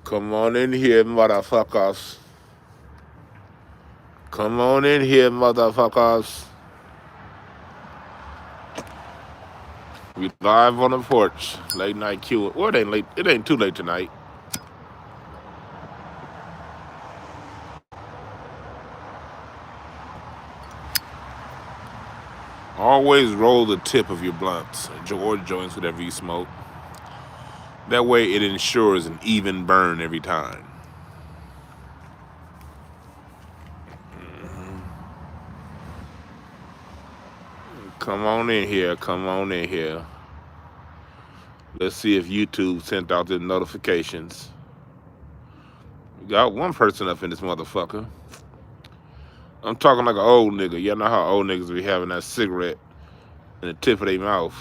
Come on in here, motherfuckers. Come on in here, motherfuckers. We live on the porch. Late night Q. Well, it ain't late. It ain't too late tonight. Always roll the tip of your blunts or joints, whatever you smoke. That way, it ensures an even burn every time. Come on in here. Come on in here. Let's see if YouTube sent out the notifications. We got one person up in this motherfucker. I'm talking like an old nigga. Y'all know how old niggas be having that cigarette in the tip of their mouth.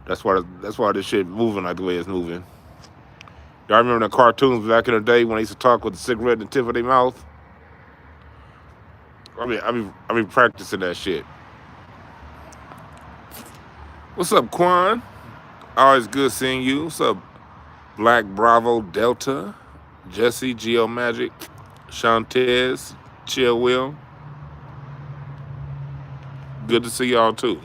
That's why this shit moving like the way it's moving. Y'all remember the cartoons back in the day when they used to talk with the cigarette in the tip of their mouth? I be practicing that shit. What's up, Quan? Always good seeing you. What's up, Black Bravo Delta, Jesse, Geo Magic, Shantez, Chill Will. Good to see y'all too.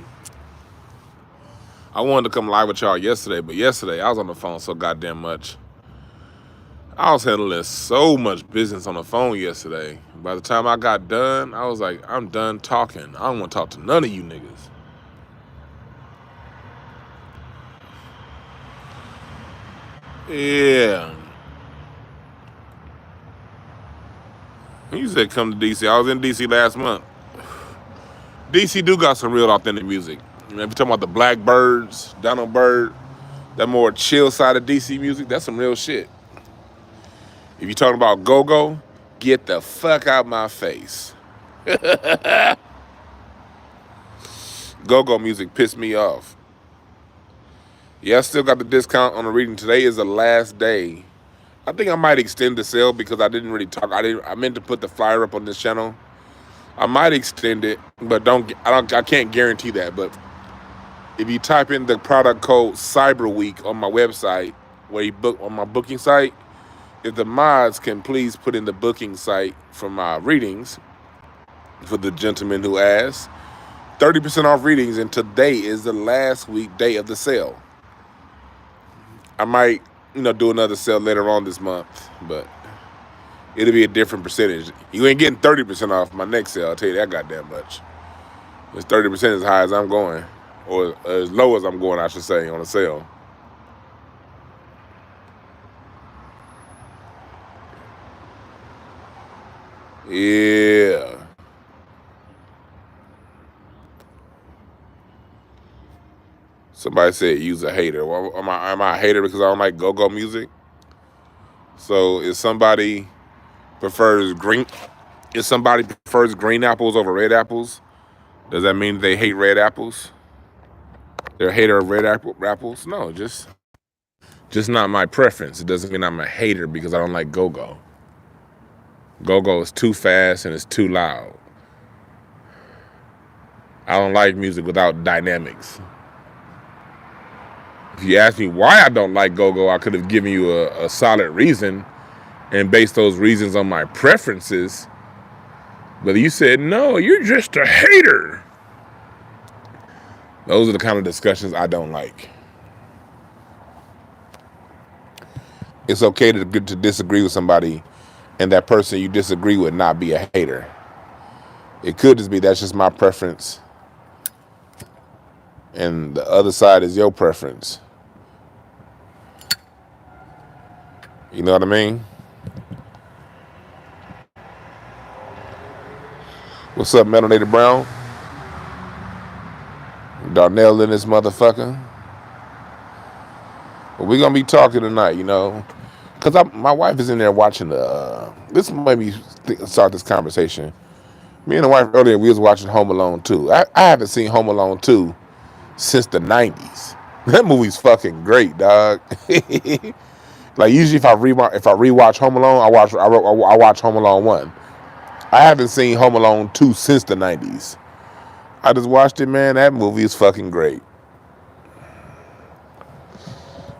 I wanted to come live with y'all yesterday, but yesterday I was on the phone so goddamn much. I was handling so much business on the phone yesterday. By the time I got done, I was like, I'm done talking. I don't want to talk to none of you niggas. Yeah. You said come to DC. I was in DC last month. DC do got some real authentic music. You know, if you're talking about the Blackbirds, Donald Byrd, that more chill side of DC music, that's some real shit. If you're talking about go-go, get the fuck out my face. Go-go music pissed me off. Yeah, I still got the discount on the reading. Today is the last day. I think I might extend the sale because I didn't really talk. I meant to put the flyer up on this channel. I might extend it, but I can't guarantee that. But if you type in the product code Cyber Week on my website, where you book on my booking site, if the mods can please put in the booking site for my readings, for the gentleman who asked, 30% off readings, and today is the last weekday of the sale. I might, do another sale later on this month, but it'll be a different percentage. You ain't getting 30% off my next sale, I'll tell you that goddamn much. It's 30% as high as I'm going, or as low as I'm going, I should say, on a sale. Yeah. Somebody said use a hater. Well, am I a hater because I don't like go-go music? So if somebody prefers green apples over red apples, does that mean they hate red apples? They're a hater of red apples? No, just not my preference. It doesn't mean I'm a hater because I don't like go-go. Go-go is too fast and it's too loud. I don't like music without dynamics. If you ask me why I don't like go-go, I could have given you a solid reason and based those reasons on my preferences. But you said, no, you're just a hater. Those are the kind of discussions I don't like. It's okay to disagree with somebody and that person you disagree with not be a hater. It could just be that's just my preference and the other side is your preference. You know what I mean? What's up, Melanated Brown? Darnell in this motherfucker. But we're going to be talking tonight, because my wife is in there watching this made me start this conversation. Me and the wife earlier, we was watching Home Alone 2. I haven't seen Home Alone 2 since the 90s. That movie's fucking great, dog. Like usually if I rewatch Home Alone, I watch Home Alone 1. I haven't seen Home Alone 2 since the 90s. I just watched it, man. That movie is fucking great.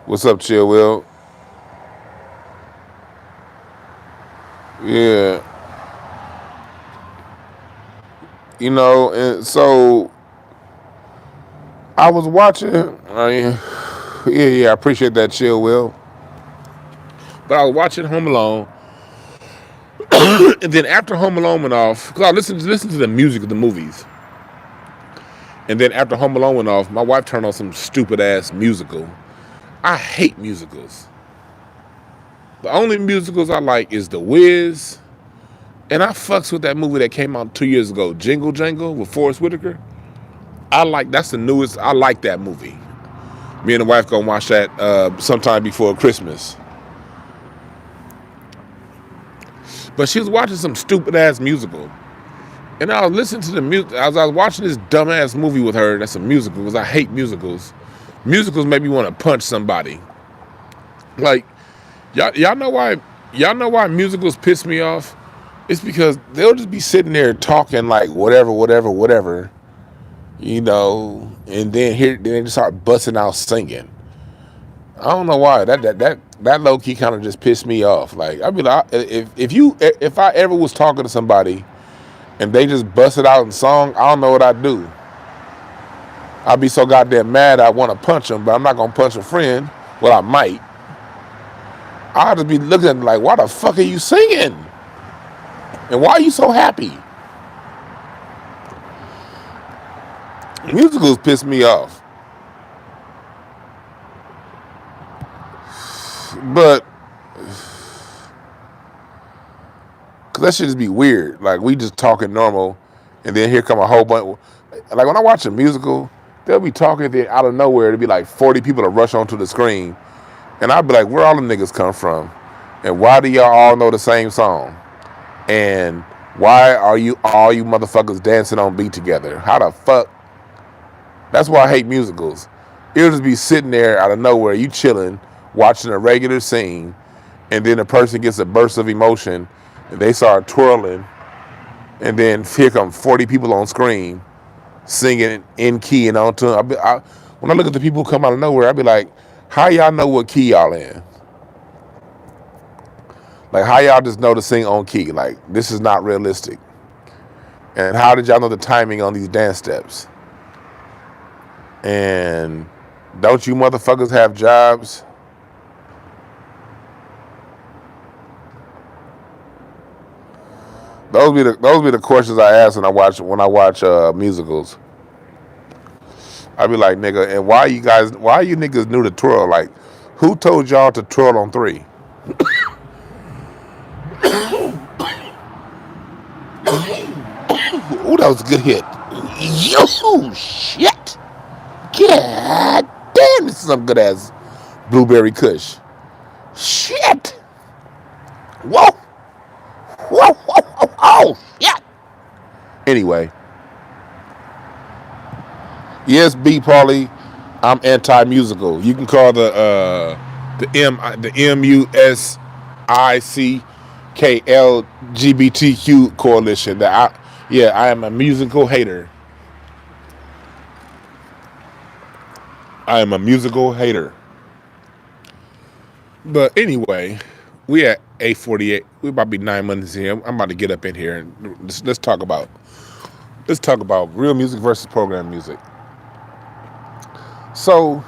What's up, Chill Will? Yeah, and so I was watching. Yeah, I appreciate that, chill, Will. But I was watching Home Alone, and then after Home Alone went off, because I listened to the music of the movies, and then after Home Alone went off, my wife turned on some stupid ass musical. I hate musicals. The only musicals I like is The Wiz, and I fucks with that movie that came out 2 years ago, Jingle Jangle with Forrest Whitaker. That's the newest. I like that movie. Me and the wife gonna watch that sometime before Christmas. But she was watching some stupid ass musical, and I was listening to the music as I was watching this dumbass movie with her. That's a musical because I hate musicals. Musicals make me want to punch somebody. Like y'all know why? Y'all know why musicals piss me off? It's because they'll just be sitting there talking like whatever, and then they just start busting out singing. I don't know why that low key kind of just pissed me off. Like I'd be like, if I ever was talking to somebody and they just busted out in song, I don't know what I'd do. I'd be so goddamn mad I want to punch them, but I'm not gonna punch a friend. Well, I might. I'd just be looking at them like, why the fuck are you singing? And why are you so happy? Musicals piss me off. But cause that shit just be weird. Like we just talking normal, and then here come a whole bunch. Like when I watch a musical, they'll be talking, then out of nowhere it'll be like 40 people to rush onto the screen, and I'll be like, where all the niggas come from, and why do y'all all know the same song, and why are you all you motherfuckers dancing on beat together? How the fuck? That's why I hate musicals. It'll just be sitting there out of nowhere, you chilling, watching a regular scene, and then a person gets a burst of emotion, and they start twirling, and then here come 40 people on screen singing in key and on tune. When I look at the people who come out of nowhere, I be like, how y'all know what key y'all in? Like, how y'all just know to sing on key? Like, this is not realistic. And how did y'all know the timing on these dance steps? And don't you motherfuckers have jobs? Those be the questions I ask when I watch musicals. I be like, nigga, and why you niggas new to twirl? Like, who told y'all to twirl on 3? Ooh, that was a good hit. Yo, shit. God damn, this is some good ass blueberry kush. Shit. Whoa. Whoa, whoa, whoa, oh, shit. Anyway. Yes, B. Pauly, I'm anti-musical. You can call the MUSICKLGBTQ coalition. I am a musical hater. I am a musical hater. But anyway, we at 8:48. We're about to be 9 minutes here. I'm about to get up in here and let's talk about real music versus program music. So,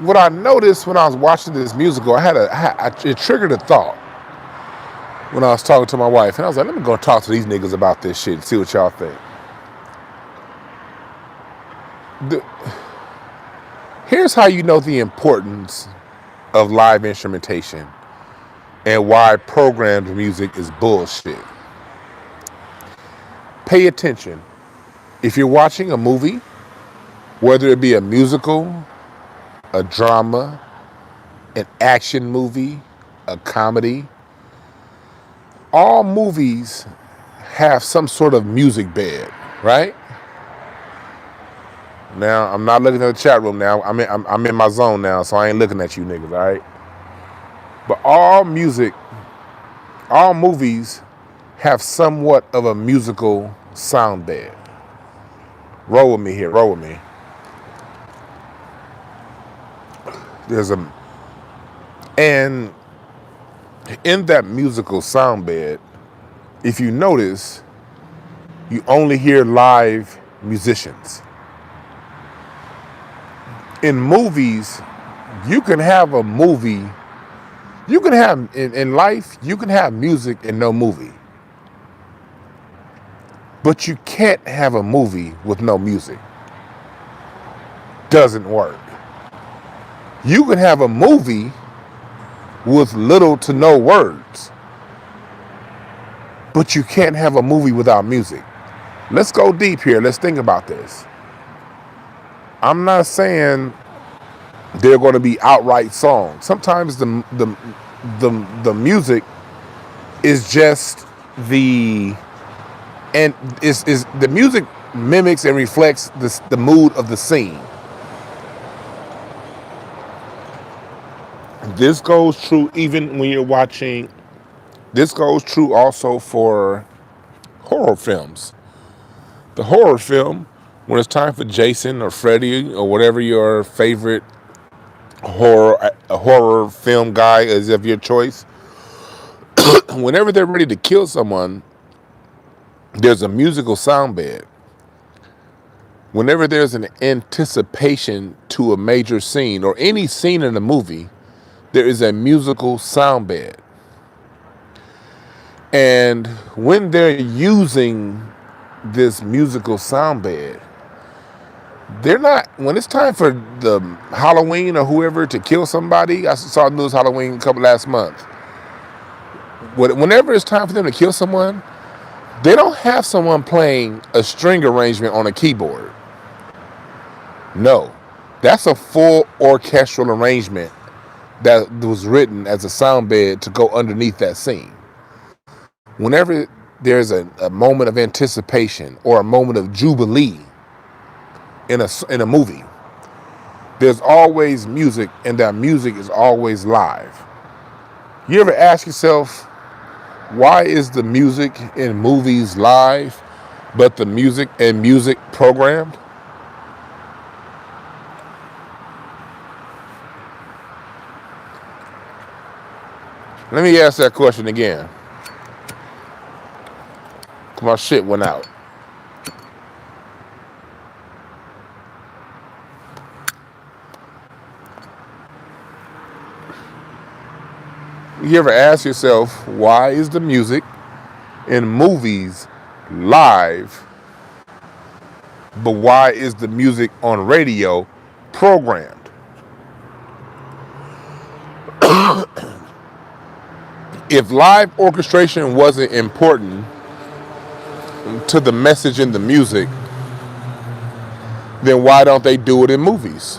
what I noticed when I was watching this musical, it triggered a thought when I was talking to my wife, and I was like, let me go talk to these niggas about this shit and see what y'all think. Here's how you know the importance of live instrumentation and why programmed music is bullshit. Pay attention. If you're watching a movie, whether it be a musical, a drama, an action movie, a comedy, all movies have some sort of music bed, right? Now, I'm not looking at the chat room now. I'm in my zone now, so I ain't looking at you niggas, all right? But all movies have somewhat of a musical sound bed. Roll with me here, roll with me. And In that musical sound bed, if you notice, you only hear live musicians. In movies, you can have a movie, you can have, in life, you can have music and no movie. But you can't have a movie with no music. Doesn't work. You can have a movie with little to no words, but you can't have a movie without music. Let's go deep here. Let's think about this. I'm not saying they're going to be outright songs. Sometimes the music is just the music mimics and reflects the mood of the scene. This goes true even when you're watching. This goes true also for horror films. The horror film, when it's time for Jason or Freddy or whatever your favorite horror film guy is of your choice, whenever they're ready to kill someone, there's a musical sound bed. Whenever there's an anticipation to a major scene or any scene in a movie, there is a musical sound bed. And when they're using this musical sound bed, they're not, when it's time for the Halloween or whoever to kill somebody. I saw news Halloween last month. Whenever it's time for them to kill someone, they don't have someone playing a string arrangement on a keyboard. No, that's a full orchestral arrangement that was written as a sound bed to go underneath that scene. Whenever there's a moment of anticipation or a moment of jubilee in a movie, there's always music, and that music is always live. You ever ask yourself, why is the music in movies live, but the music in music programmed? Let me ask that question again. My shit went out. You ever ask yourself, why is the music in movies live, but why is the music on radio programmed? If live orchestration wasn't important to the message in the music, then why don't they do it in movies?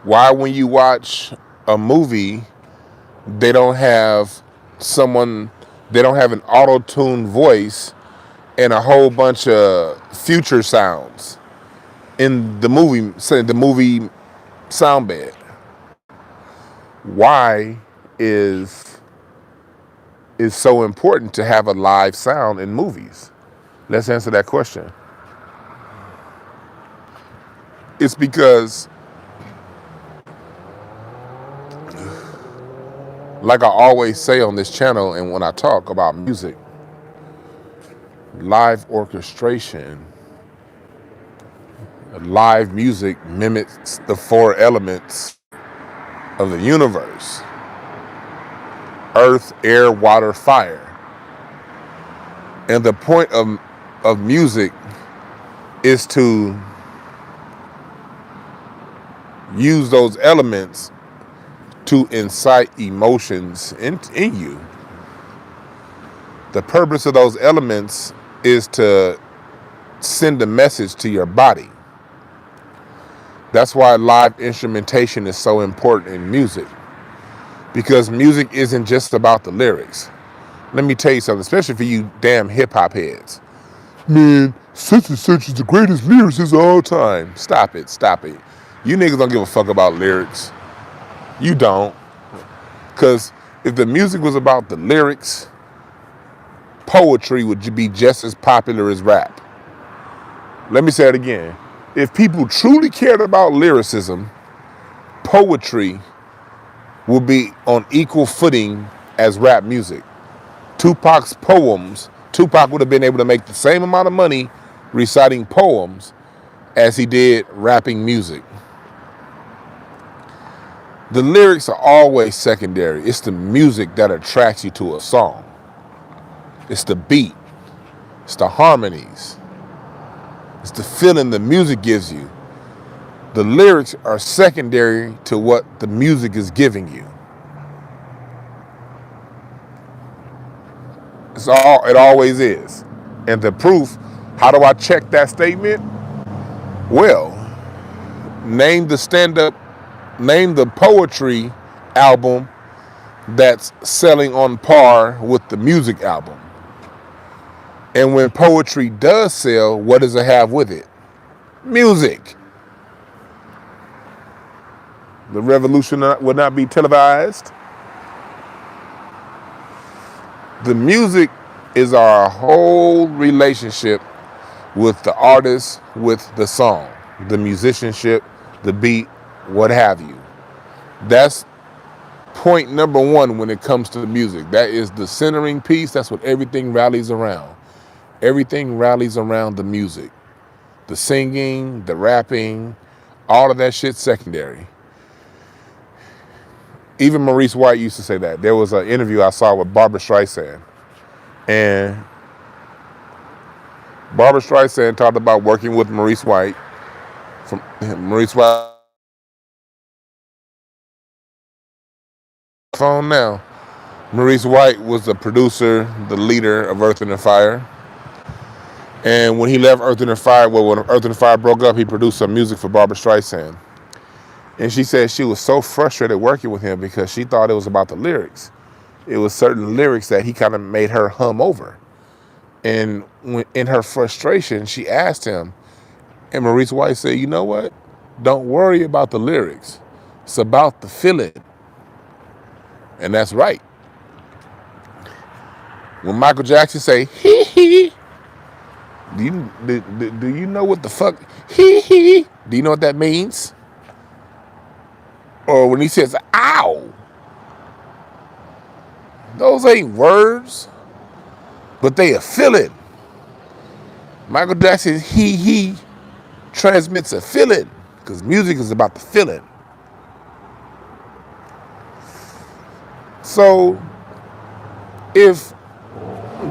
Why, when you watch a movie, they don't have an auto-tuned voice and a whole bunch of future sounds in the movie sound bed? Why is so important to have a live sound in movies? Let's answer that question. It's because, like I always say on this channel and when I talk about music, live orchestration, live music mimics the four elements of the universe: earth, air, water, fire. And the point of music is to use those elements to incite emotions in you. The purpose of those elements is to send a message to your body. That's why live instrumentation is so important in music, because music isn't just about the lyrics. Let me tell you something, especially for you damn hip-hop heads. Man, such and such is the greatest lyricist of all time. Stop it. You niggas don't give a fuck about lyrics. You don't. Because if the music was about the lyrics, poetry would be just as popular as rap. Let me say it again. If people truly cared about lyricism, poetry will be on equal footing as rap music. Tupac's poems, Tupac would have been able to make the same amount of money reciting poems as he did rapping music. The lyrics are always secondary. It's the music that attracts you to a song. It's the beat. It's the harmonies. It's the feeling the music gives you. The lyrics are secondary to what the music is giving you. It always is. And the proof, how do I check that statement? Well, name the poetry album that's selling on par with the music album. And when poetry does sell, what does it have with it? Music. The revolution would not be televised. The music is our whole relationship with the artist, with the song, the musicianship, the beat, what have you. That's point number one when it comes to the music. That is the centering piece. That's what everything rallies around. Everything rallies around the music. The singing, the rapping, all of that shit secondary. Even Maurice White used to say that. There was an interview I saw with Barbra Streisand. And Barbra Streisand talked about working with Maurice White. Maurice White phone now. Maurice White was the producer, the leader of Earth, Wind & Fire. And when he left Earth, Wind & Fire, when Earth, Wind & Fire broke up, he produced some music for Barbra Streisand. And she said she was so frustrated working with him because she thought it was about the lyrics. It was certain lyrics that he kind of made her hum over. And in her frustration, she asked him, and Maurice White said, you know what? Don't worry about the lyrics. It's about the feeling. And that's right. When Michael Jackson say, hee hee, do you know what the fuck, hee hee, do you know what that means? Or when he says, ow, those ain't words, but they a feeling. Michael Jackson, he transmits a feeling because music is about the feeling. So if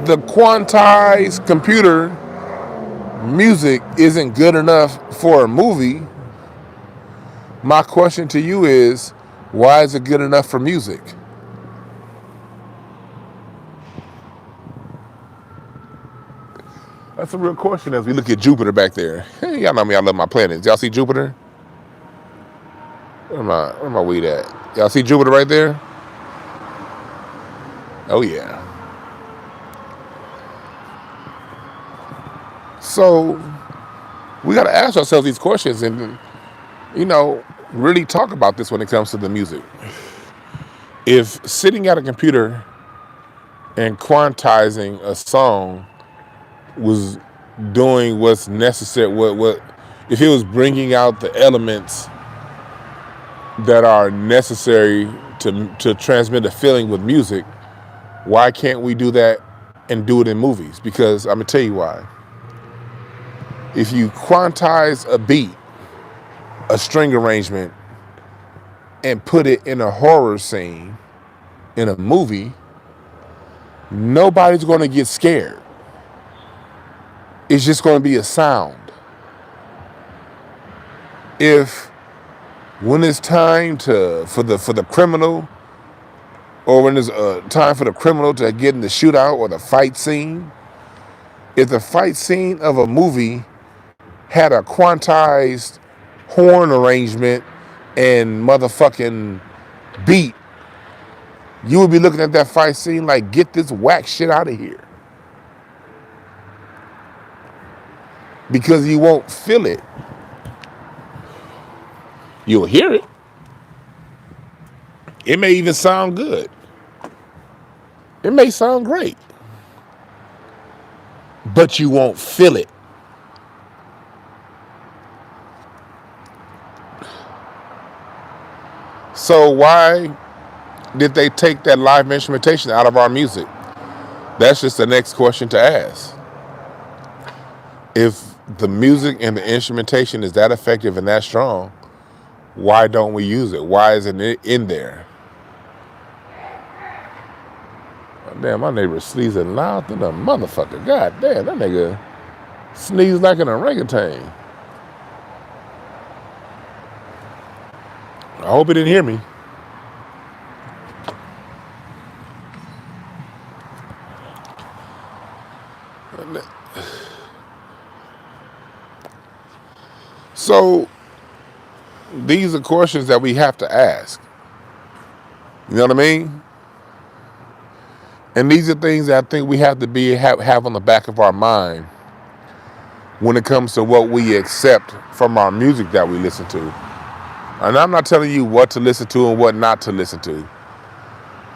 the quantized computer music isn't good enough for a movie, my question to you is, why is it good enough for music? That's a real question as we look at Jupiter back there. Hey, y'all know me, I love my planets. Y'all see Jupiter? Where my weed at? Y'all see Jupiter right there? Oh yeah. So we got to ask ourselves these questions and, really talk about this when it comes to the music. If sitting at a computer and quantizing a song was doing what's necessary, what if it was bringing out the elements that are necessary to transmit a feeling with music, why can't we do that and do it in movies? Because I'm gonna tell you why. If you quantize a beat, a string arrangement, and put it in a horror scene in a movie, nobody's going to get scared. It's just going to be a sound. If when it's time for the criminal, or when it's time for the criminal to get in the shootout or the fight scene, if the fight scene of a movie had a quantized horn arrangement and motherfucking beat, you would be looking at that fight scene like, get this whack shit out of here. Because you won't feel it. You'll hear it. It may even sound good. It may sound great. But you won't feel it. So why did they take that live instrumentation out of our music? That's just the next question to ask. If the music and the instrumentation is that effective and that strong, why don't we use it? Why isn't it in there? Oh, damn, my neighbor sneezing loud than a motherfucker. God damn, that nigga sneezed like an orangutan. I hope he didn't hear me. So these are questions that we have to ask. You know what I mean? And these are things that I think we have to have on the back of our mind when it comes to what we accept from our music that we listen to. And I'm not telling you what to listen to and what not to listen to.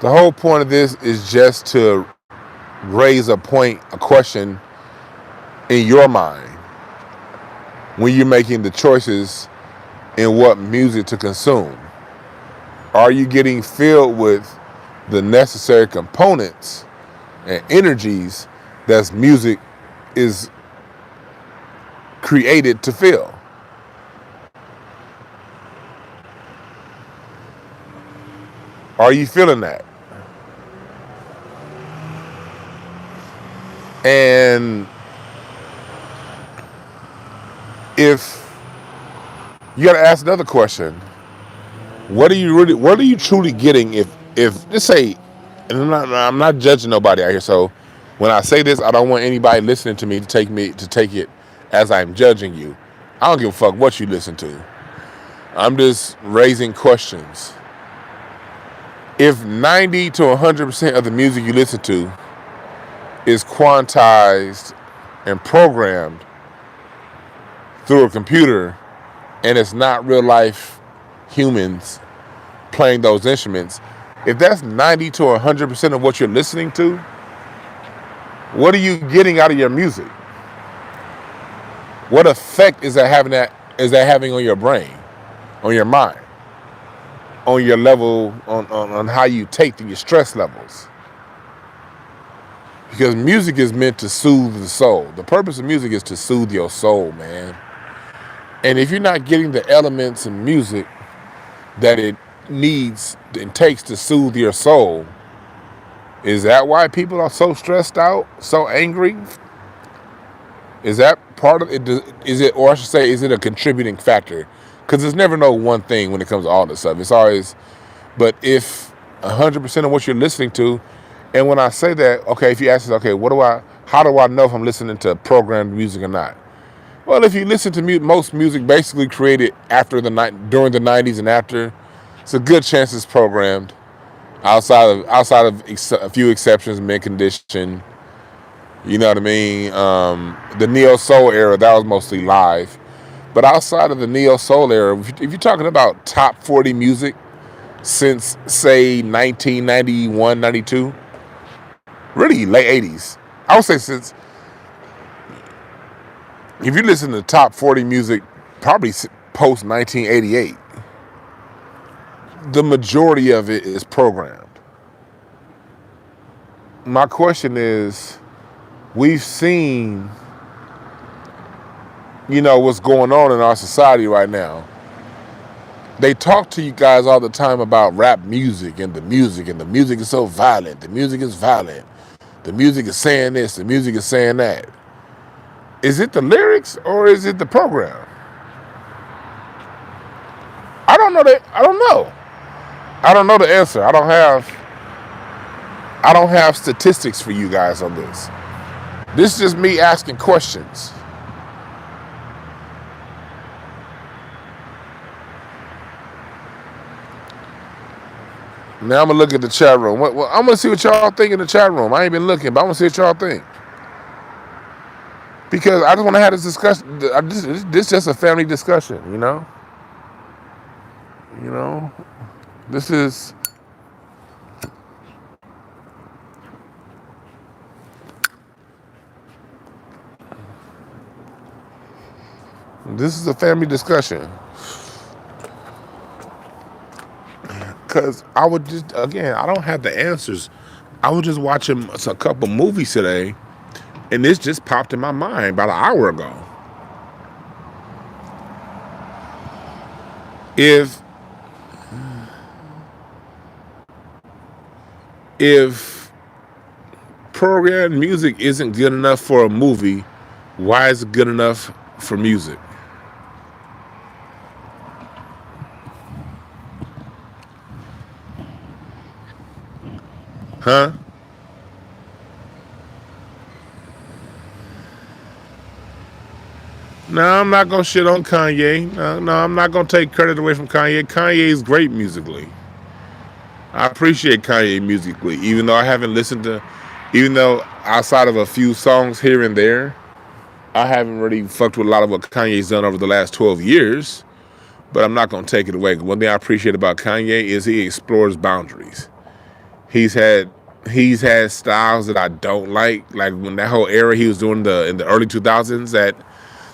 The whole point of this is just to raise a question in your mind when you're making the choices in what music to consume. Are you getting filled with the necessary components and energies that music is created to fill? Are you feeling that? And if you got to ask another question, what are you truly getting if let's say, and I'm not judging nobody out here, so when I say this, I don't want anybody listening to me to take it as I'm judging you. I don't give a fuck what you listen to. I'm just raising questions. If 90 to 100% of the music you listen to is quantized and programmed through a computer, and it's not real life humans playing those instruments, if that's 90 to 100% of what you're listening to, what are you getting out of your music? What effect is that having on your brain, on your mind, on your level, on how you take your stress levels? Because music is meant to soothe the soul. The purpose of music is to soothe your soul, man. And if you're not getting the elements in music that it needs and takes to soothe your soul, is that why people are so stressed out, so angry? Is that part of it? Is it, or I should say, is it a contributing factor? Because there's never no one thing when it comes to all this stuff. It's always, but if 100% of what you're listening to, and when I say that, okay, if you ask us, okay, how do I know if I'm listening to programmed music or not? Well, if you listen to most music basically created during the 90s and after, it's a good chance it's programmed. Outside of a few exceptions, mint condition, you know what I mean? The neo soul era, that was mostly live. But outside of the neo soul era, if you're talking about top 40 music since say 1991, 92, really late 80s, I would say since. If you listen to top 40 music, probably post 1988, the majority of it is programmed. My question is, we've seen, what's going on in our society right now. They talk to you guys all the time about rap music and the music is so violent. The music is violent. The music is saying this, the music is saying that. Is it the lyrics or is it the program? I don't know that. I don't know. I don't know the answer. I don't have statistics for you guys on this. This is just me asking questions. Now I'm gonna look at the chat room. Well, I'm gonna see what y'all think in the chat room. I ain't been looking, but I'm gonna see what y'all think. Because I just want to have this discussion. This is just a family discussion, you know? This is... This is a family discussion. because I would just, again, I don't have the answers. I was just watching a couple movies today, and this just popped in my mind about an hour ago. If programmed music isn't good enough for a movie, why is it good enough for music? Huh? No, I'm not gonna shit on Kanye. No, I'm not gonna take credit away from Kanye. Kanye is great musically. I appreciate Kanye musically, even though I haven't listened to, even though outside of a few songs here and there, I haven't really fucked with a lot of what Kanye's done over the last 12 years. But I'm not gonna take it away. One thing I appreciate about Kanye is he explores boundaries. He's had styles that I don't like when that whole era he was doing in the early 2000s. That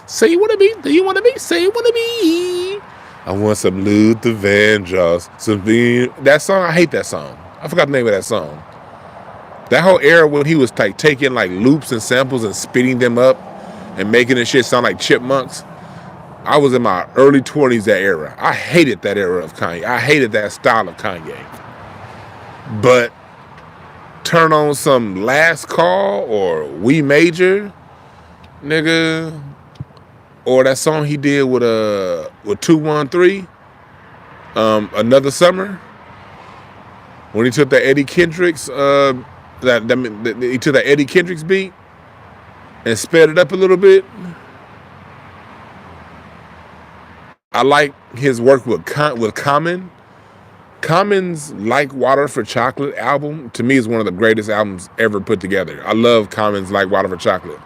say you wanna be, do you wanna be, say you wanna be. I want some Luther Vandross, something. That song, I hate that song. I forgot the name of that song. That whole era when he was like taking like loops and samples and spitting them up and making the shit sound like chipmunks. I was in my early 20s that era. I hated that era of Kanye. I hated that style of Kanye. But turn on some Last Call or We Major, nigga, or that song he did with 213, Another Summer, when he took that Eddie Kendricks he took that Eddie Kendricks beat and sped it up a little bit. I like his work with Common. Common's Like Water for Chocolate album, to me, is one of the greatest albums ever put together. I love Common's Like Water for Chocolate.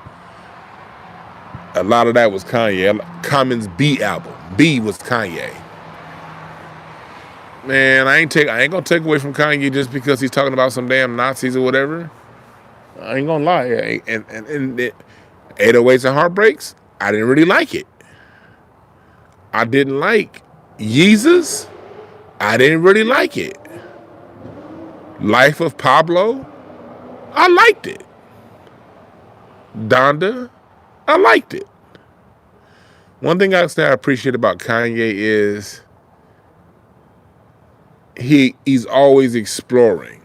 A lot of that was Kanye. Common's B album. B was Kanye. Man, I ain't gonna take away from Kanye just because he's talking about some damn Nazis or whatever. I ain't gonna lie. And 808s and Heartbreaks, I didn't really like it. I didn't like Yeezus. I didn't really like it. Life of Pablo, I liked it. Donda, I liked it. One thing I appreciate about Kanye is he's always exploring,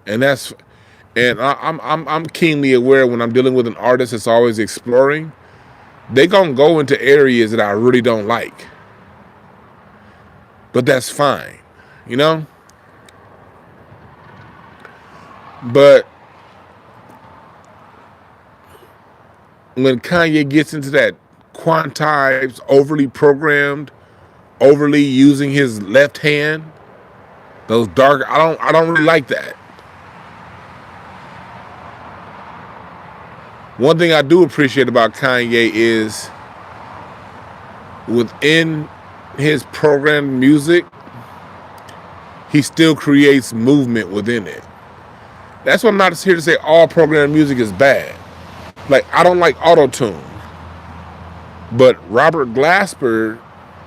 and I'm keenly aware when I'm dealing with an artist that's always exploring, they gonna go into areas that I really don't like. But that's fine, you know? But when Kanye gets into that quantized, overly programmed, overly using his left hand, those dark, I don't really like that. One thing I do appreciate about Kanye is within his programmed music, he still creates movement within it. That's why I'm not here to say all programmed music is bad. Like, I don't like auto-tune. But Robert Glasper,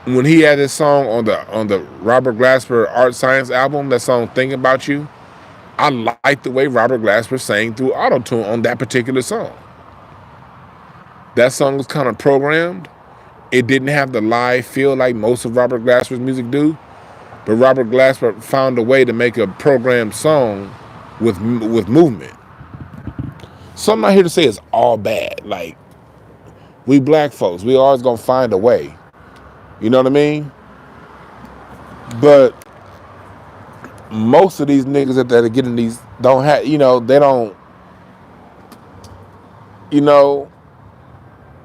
when he had this song on the Robert Glasper Art Science album, that song Think About You, I like the way Robert Glasper sang through auto-tune on that particular song. That song was kind of programmed. It didn't have the live feel like most of Robert Glasper's music do, but Robert Glasper found a way to make a programmed song with movement. So I'm not here to say it's all bad. Like, we black folks, we always gonna find a way. You know what I mean? But most of these niggas that are getting these don't have, they don't,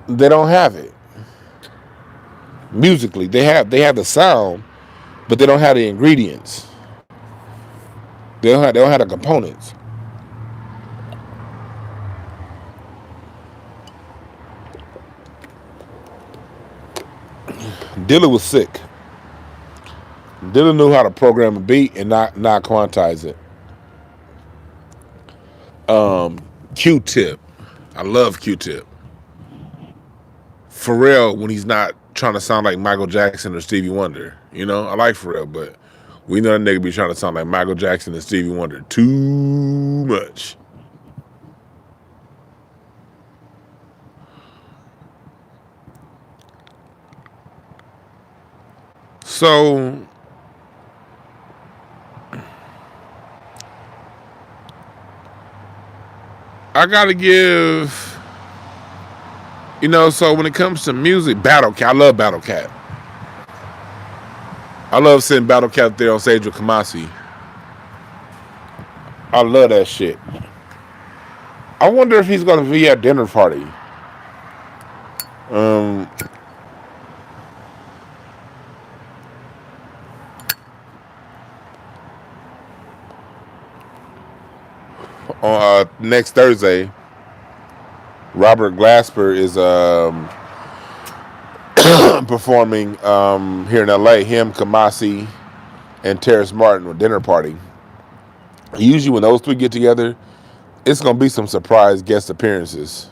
they don't have it. Musically, they have the sound, but they don't have the ingredients. They don't have the components. Dilla was sick. Dilla knew how to program a beat and not quantize it. Q-Tip. I love Q-Tip. Pharrell, when he's not trying to sound like Michael Jackson or Stevie Wonder. I like Pharrell, but We know that nigga be trying to sound like Michael Jackson and Stevie Wonder too much. So I gotta give, so when it comes to music, Battle Cat, I love Battle Cat. I love seeing Battle Cat there on stage with Kamasi. I love that shit. I wonder if he's gonna be at dinner party. On next Thursday, Robert Glasper is performing here in LA. Him, Kamasi, and Terrace Martin with dinner party. Usually when those three get together, it's gonna be some surprise guest appearances.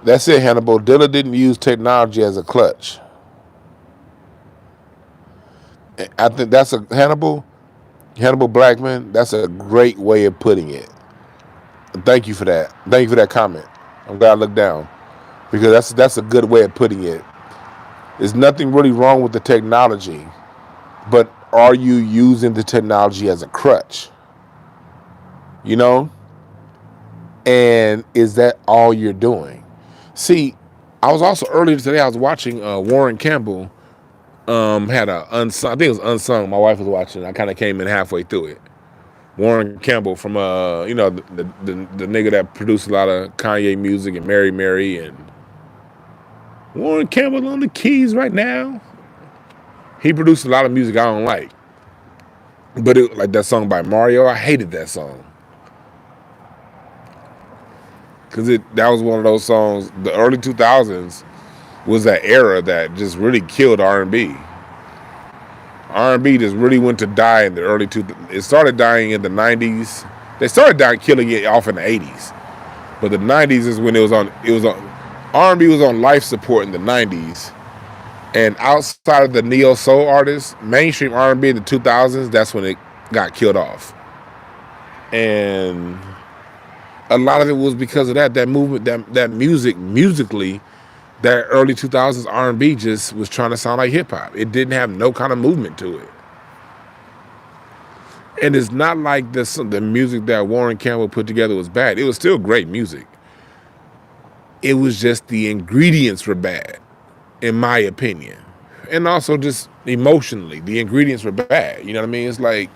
That's it, Hannibal. Dilla didn't use technology as a clutch. I think that's Hannibal Blackman. That's a great way of putting it. Thank you for that. Thank you for that comment. I'm glad I looked down because that's a good way of putting it. There's nothing really wrong with the technology, but are you using the technology as a crutch? And is that all you're doing? See, I was also earlier today, I was watching Warren Campbell had a unsung, I think it was unsung. My wife was watching. I kind of came in halfway through it. Warren Campbell from the nigga that produced a lot of Kanye music and Mary and Warren Campbell on the keys right now. He produced a lot of music I don't like, but like that song by Mario, I hated that song because that was one of those songs. The early 2000s was that era that just really killed R&B. R&B just really went to die in the early 2000s. It started dying in the 90s. They started killing it off in the 80s. But the 90s is when it was on R&B was on life support in the 90s. And outside of the neo soul artists, mainstream R&B in the 2000s, that's when it got killed off. And a lot of it was because of that movement, that musically, that early 2000s R&B just was trying to sound like hip-hop. It didn't have no kind of movement to it. And it's not like the music that Warren Campbell put together was bad. It was still great music. It was just the ingredients were bad, in my opinion. And also just emotionally, the ingredients were bad. You know what I mean? It's like,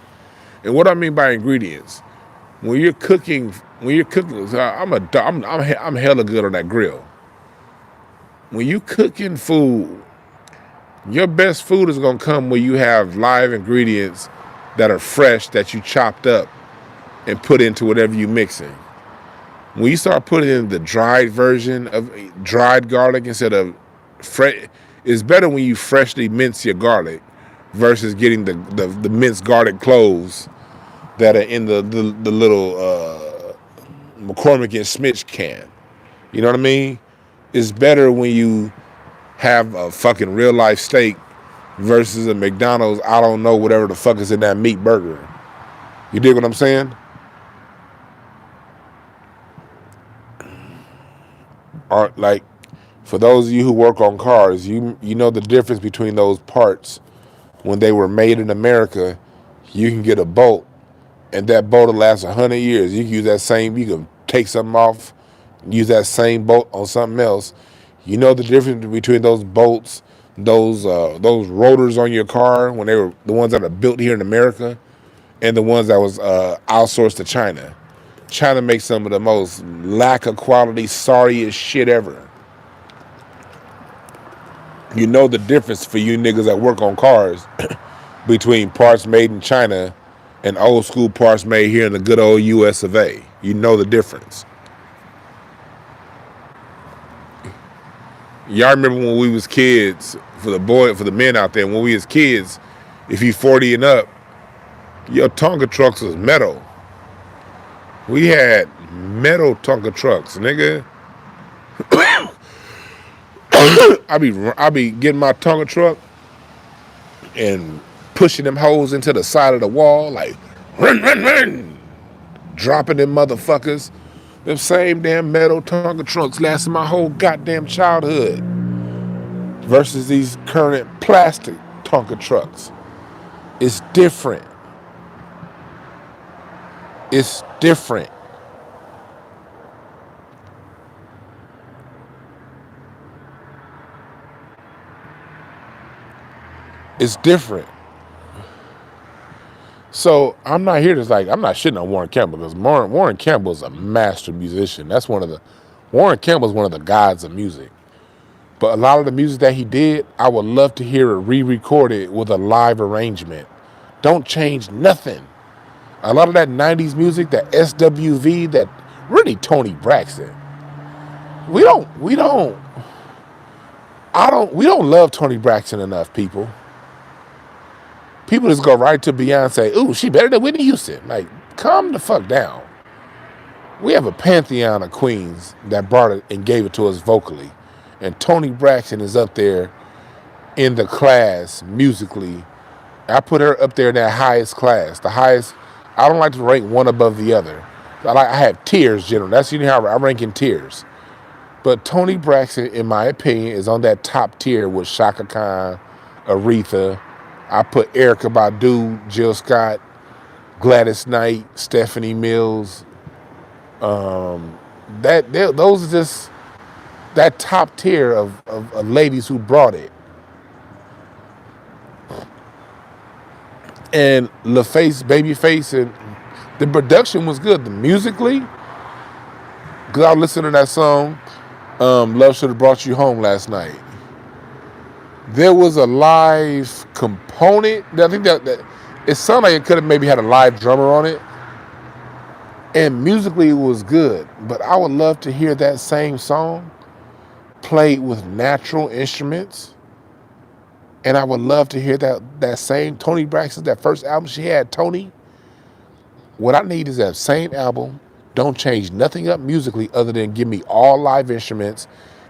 and what I mean by ingredients, when you're cooking, I'm hella good on that grill. When you cooking food, your best food is gonna come when you have live ingredients that are fresh, that you chopped up and put into whatever you mixing. When you start putting in the dried version of dried garlic instead of fresh, it's better when you freshly mince your garlic versus getting the minced garlic cloves that are in the little McCormick and Smith can. You know what I mean? It's better when you have a fucking real life steak versus a McDonald's, I don't know, whatever the fuck is in that meat burger. You dig what I'm saying? Or like, for those of you who work on cars, you know the difference between those parts. When they were made in America, you can get a bolt, and that bolt will last 100 years. You can use that same, you can take something off, use that same bolt on something else. You know the difference between those bolts, those rotors on your car when they were the ones that are built here in America, and the ones that was outsourced to China. China makes some of the most lack of quality, sorriest shit ever. You know the difference for you niggas that work on cars between parts made in China and old school parts made here in the good old US of A. You know the difference. Y'all remember when we was kids, for the men out there, when we was kids, if you 40 and up, your Tonka trucks was metal. We had metal Tonka trucks, nigga. I be getting my Tonka truck and pushing them hoes into the side of the wall, like run, run, run, dropping them motherfuckers. Them same damn metal Tonka trucks lasted my whole goddamn childhood versus these current plastic Tonka trucks. It's different. It's different. It's different. So I'm not here to I'm not shitting on Warren Campbell because Warren Campbell is a master musician. Warren Campbell is one of the gods of music. But a lot of the music that he did, I would love to hear it re-recorded with a live arrangement. Don't change nothing. A lot of that 90s music, that SWV, that really Tony Braxton. We don't love Tony Braxton enough, people. People just go right to Beyonce. Ooh, she better than Whitney Houston. Like, calm the fuck down. We have a pantheon of queens that brought it and gave it to us vocally. And Toni Braxton is up there in the class musically. I put her up there in that highest class. The highest. I don't like to rank one above the other. I have tiers, generally. That's usually how I rank in tiers. But Toni Braxton, in my opinion, is on that top tier with Shaka Khan, Aretha. I put Erykah Badu, Jill Scott, Gladys Knight, Stephanie Mills. Those are just that top tier of ladies who brought it. And LaFace, Babyface, and the production was good. The musically, because I was listening to that song, Love Should Have Brought You Home last night. There was a live component. I think that it sounded like it could have maybe had a live drummer on it. And musically it was good. But I would love to hear that same song played with natural instruments. And I would love to hear that same Toni Braxton, that first album she had, Toni. What I need is that same album. Don't change nothing up musically other than give me all live instruments,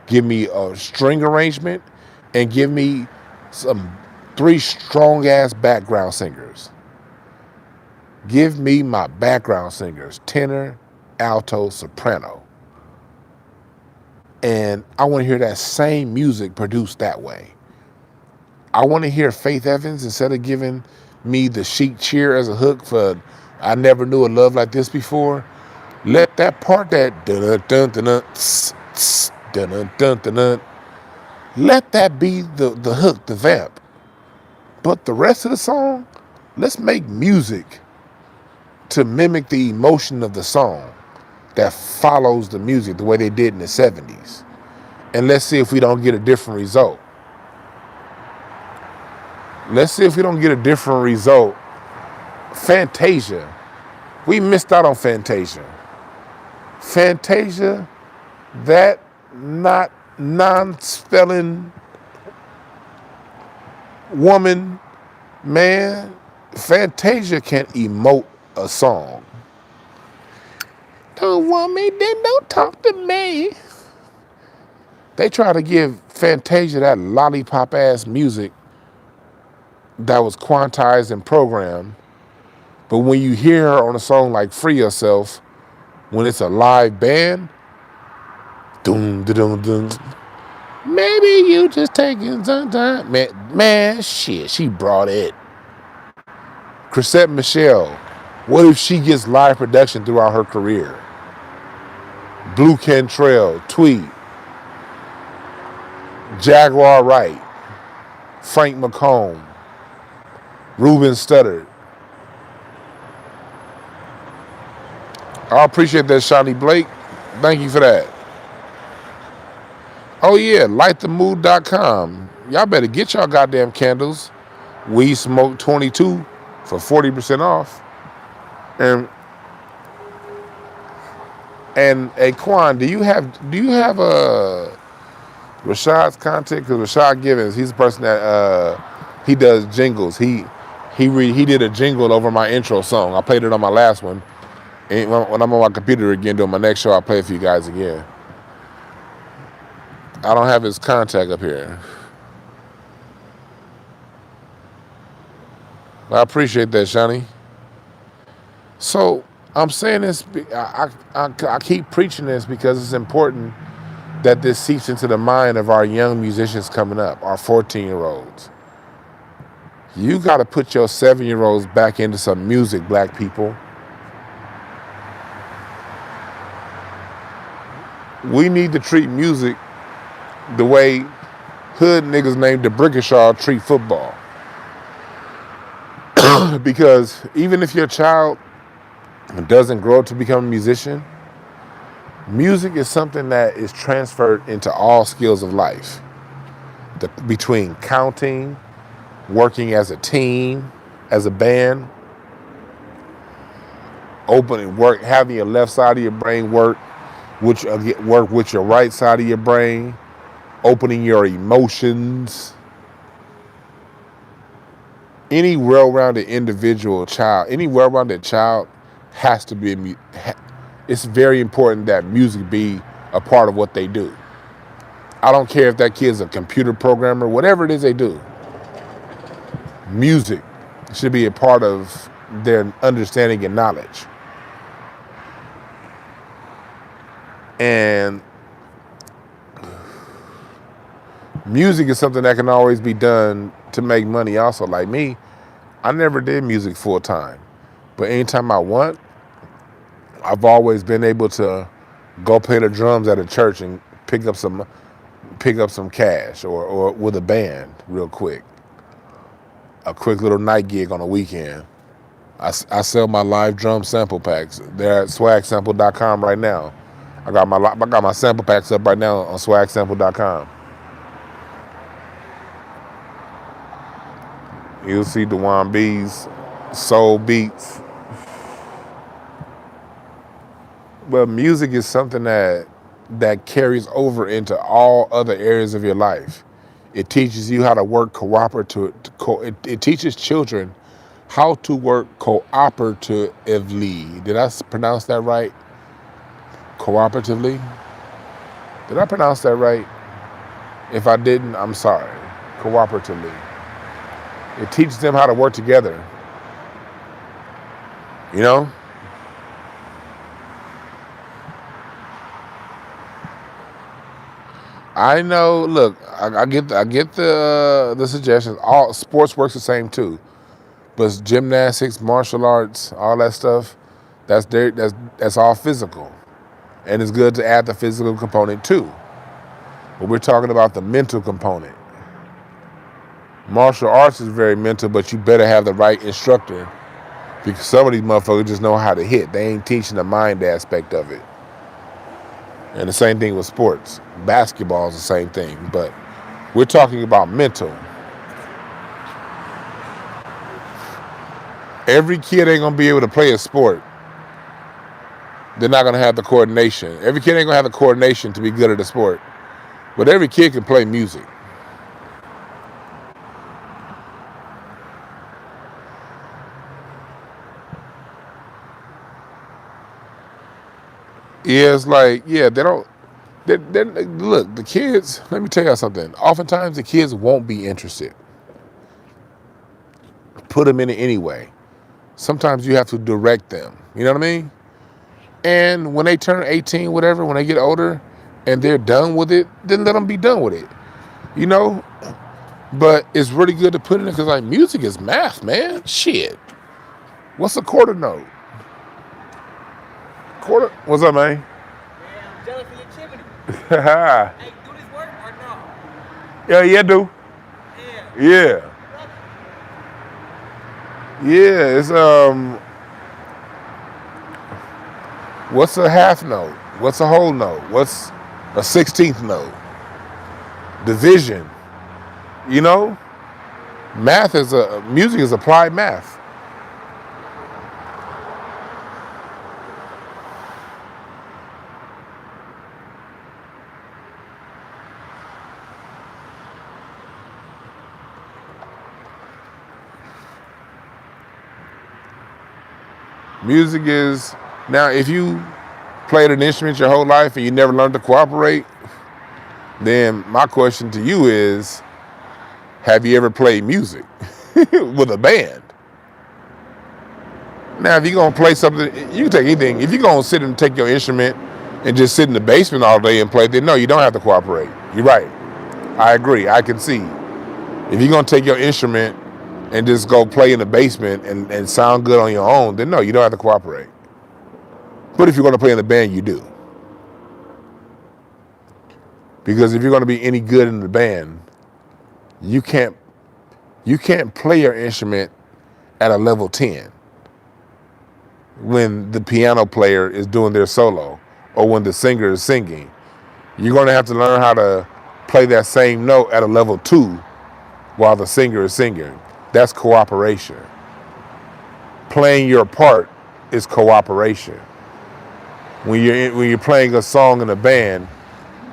give me a string arrangement, and give me 3 strong-ass background singers. Give me my background singers, tenor, alto, soprano. And I want to hear that same music produced that way. I want to hear Faith Evans, instead of giving me the Chic cheer as a hook for I Never Knew a Love Like This Before, let that part, that dun-dun-dun-dun, dun-dun-dun-dun, let that be the hook, the vamp. But the rest of the song, let's make music to mimic the emotion of the song that follows the music the way they did in the 70s. And let's see if we don't get a different result. Fantasia. We missed out on Fantasia. Fantasia, that not non-spelling woman, man, Fantasia can emote a song. Don't want me, then don't talk to me. They try to give Fantasia that lollipop-ass music that was quantized and programmed. But when you hear her on a song like Free Yourself, when it's a live band, doom, doom, doom. Maybe you just taking some time. Man, shit, she brought it. Chrisette Michele, what if she gets live production throughout her career? Blue Cantrell, Tweet, Jaguar Wright, Frank McComb, Ruben Studdard. I appreciate that, Shawnee Blake. Thank you for that. Oh yeah, lightthemood.com. Y'all better get y'all goddamn candles. We Smoke 22 for 40% off. And hey, Quan, do you have Rashad's content? Because Rashad Givens, he's the person that he does jingles. He did a jingle over my intro song. I played it on my last one. And when I'm on my computer again doing my next show, I'll play it for you guys again. I don't have his contact up here. I appreciate that, Shani. So I'm saying this. I keep preaching this because it's important that this seeps into the mind of our young musicians coming up, our 14-year-olds. You got to put your 7-year-olds back into some music, black people. We need to treat music the way hood niggas named the Brickishaw treat football. Because even if your child doesn't grow up to become a musician, music is something that is transferred into all skills of life. Between counting, working as a team, as a band, opening work, having your left side of your brain work with your right side of your brain, opening your emotions. Any well-rounded individual child, any well-rounded child has to be, it's very important that music be a part of what they do. I don't care if that kid's a computer programmer, whatever it is they do. Music should be a part of their understanding and knowledge. And music is something that can always be done to make money also. Like me, I never did music full time. But anytime I want, I've always been able to go play the drums at a church and pick up some cash or with a band real quick. A quick little night gig on a weekend. I sell my live drum sample packs. They're at swagsample.com right now. I got my sample packs up right now on swagsample.com. You'll see Dwan B's soul beats. But music is something that carries over into all other areas of your life. It teaches you how to work cooperatively. It teaches children how to work cooperatively. Did I pronounce that right? Cooperatively? Did I pronounce that right? If I didn't, I'm sorry. Cooperatively. It teaches them how to work together. You know? I know. Look, I get the suggestions. All sports works the same too, but gymnastics, martial arts, all that stuff, that's all physical, and it's good to add the physical component too. But we're talking about the mental component. Martial arts is very mental, but you better have the right instructor, because some of these motherfuckers just know how to hit. They ain't teaching the mind aspect of it. And the same thing with sports. Basketball is the same thing, but we're talking about mental. Every kid ain't gonna be able to play a sport. They're not gonna have the coordination. Every kid ain't gonna have the coordination to be good at a sport. But every kid can play music. Yeah, it's like, yeah, they don't. Look, the kids, let me tell you something. Oftentimes the kids won't be interested. Put them in it anyway. Sometimes you have to direct them. You know what I mean? And when they turn 18, whatever, when they get older and they're done with it, then let them be done with it. You know? But it's really good to put it in because, like, music is math, man. Shit. What's a quarter note? Quarter? What's up, man? I'm jealous of your chimney. Hey, do this work or no? Yeah, do. Yeah. Yeah, it's what's a half note? What's a whole note? What's a 16th note? Division. You know? Music is applied math. Music is, now if you played an instrument your whole life and you never learned to cooperate, then my question to you is, have you ever played music with a band? Now, if you're going to play something, you can take anything. If you're going to sit and take your instrument and just sit in the basement all day and play, then no, you don't have to cooperate. You're right. I agree. I concede. If you're going to take your instrument and just go play in the basement and sound good on your own, then no, you don't have to cooperate. But if you're going to play in the band, you do. Because if you're going to be any good in the band, you can't play your instrument at a level 10 when the piano player is doing their solo or when the singer is singing. You're going to have to learn how to play that same note at a level 2 while the singer is singing. That's cooperation. Playing your part is cooperation. When you're playing a song in a band,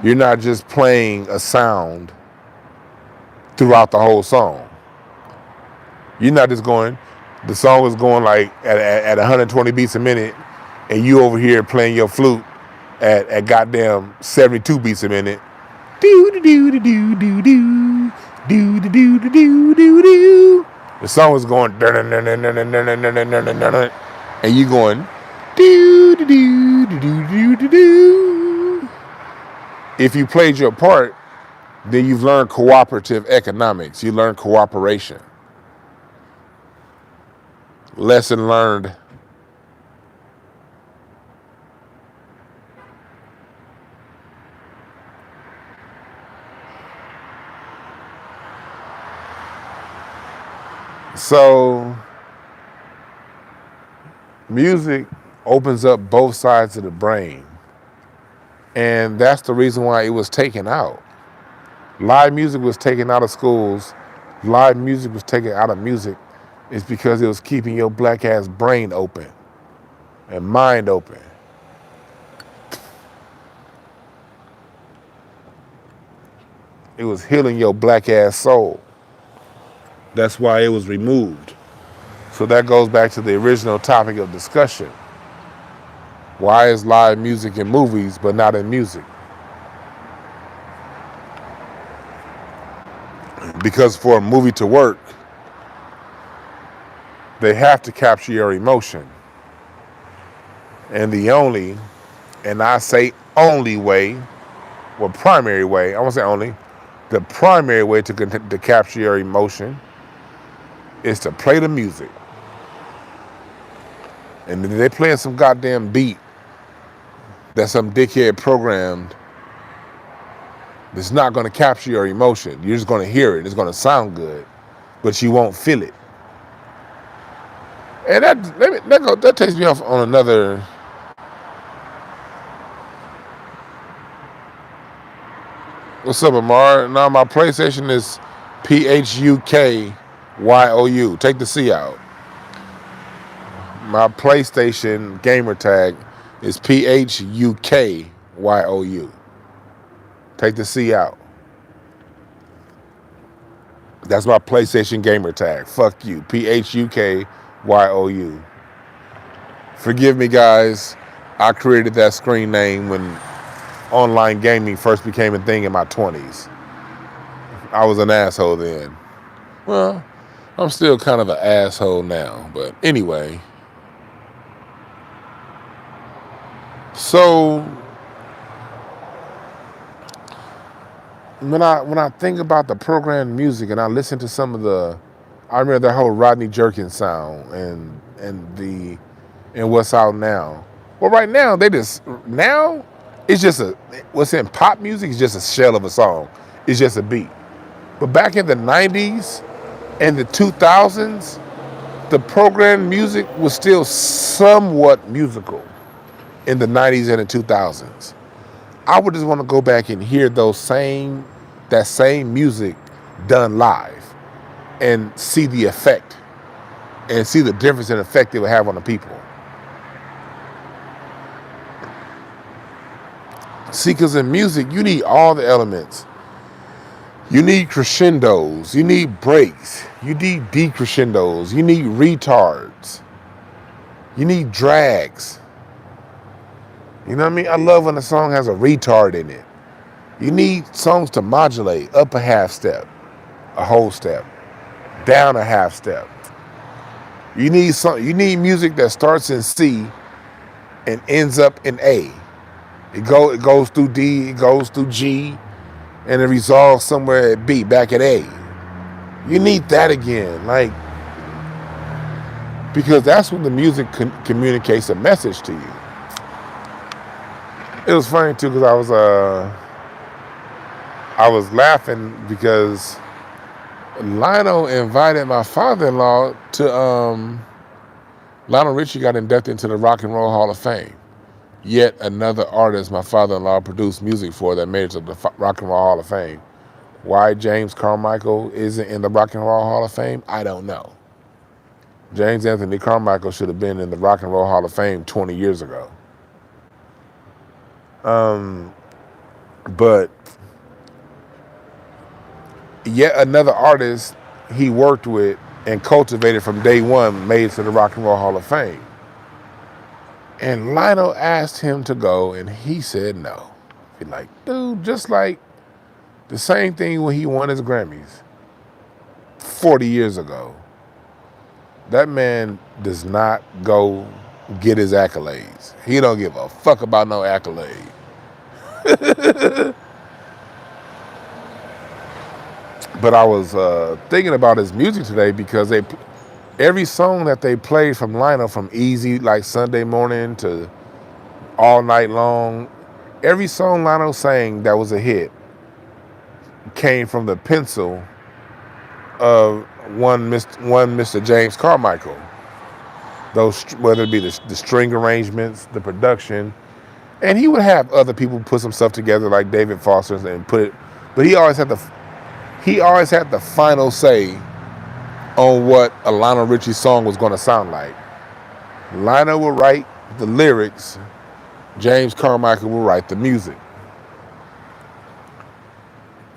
you're not just playing a sound throughout the whole song. You're not just going, the song is going like at 120 beats a minute, and you over here playing your flute at goddamn 72 beats a minute. The song is going, and you going, if you played your part, then you've learned cooperative economics. You learn cooperation. Lesson learned. So, music opens up both sides of the brain. And that's the reason why it was taken out. Live music was taken out of schools. Live music was taken out of music. It's because it was keeping your black ass brain open and mind open. It was healing your black ass soul. That's why it was removed. So that goes back to the original topic of discussion. Why is live music in movies but not in music? Because for a movie to work, they have to capture your emotion. And the only, and I say only way, or primary way, I won't say only, the primary way to capture your emotion is to play the music. And if they're playing some goddamn beat that some dickhead programmed, it's not going to capture your emotion. You're just going to hear it. It's going to sound good, but you won't feel it. And that takes me off on another. What's up, Amar? Now my PlayStation is PHUKYOU. Take the C out. My PlayStation gamer tag is PHUKYOU. Take the C out. That's my PlayStation gamer tag. Fuck you. PHUKYOU. Forgive me, guys. I created that screen name when online gaming first became a thing in my 20s. I was an asshole then. Well, I'm still kind of an asshole now, but anyway. So when I think about the programmed music and I listen to some of I remember that whole Rodney Jerkins sound and what's out now. Well, right now it's just what's in pop music is just a shell of a song. It's just a beat. But back in the 90s and the 2000s, the programmed music was still somewhat musical in the 90s and the 2000s. I would just want to go back and hear that same music done live and see the effect and see the difference in effect it would have on the people. See, because in music, you need all the elements. You need crescendos. You need breaks. You need decrescendos. You need retards. You need drags. You know what I mean? I love when a song has a retard in it. You need songs to modulate up a half step, a whole step, down a half step. You need music that starts in C and ends up in A. It goes through D, it goes through G, and it resolves somewhere at B, back at A. You need that again, like, because that's when the music communicates a message to you. It was funny too because I was laughing because Lionel invited my father-in-law to Lionel Richie got inducted into the Rock and Roll Hall of Fame. Yet another artist my father-in-law produced music for that made it to the Rock and Roll Hall of Fame. Why James Carmichael isn't in the Rock and Roll Hall of Fame, I don't know. James Anthony Carmichael should have been in the Rock and Roll Hall of Fame 20 years ago. But yet another artist he worked with and cultivated from day one made it to the Rock and Roll Hall of Fame. And Lionel asked him to go, and he said no. He's like, dude, just like the same thing when he won his Grammys 40 years ago. That man does not go get his accolades. He don't give a fuck about no accolade. But I was thinking about his music today because every song that they played from Lionel, from Easy like Sunday Morning to All Night Long, every song Lionel sang that was a hit came from the pencil of one Mr. James Carmichael. Those, whether it be the string arrangements, the production, and he would have other people put some stuff together like David Foster and put it, but he always had the final say on what a Lionel Richie song was going to sound like. Lionel would write the lyrics, James Carmichael would write the music.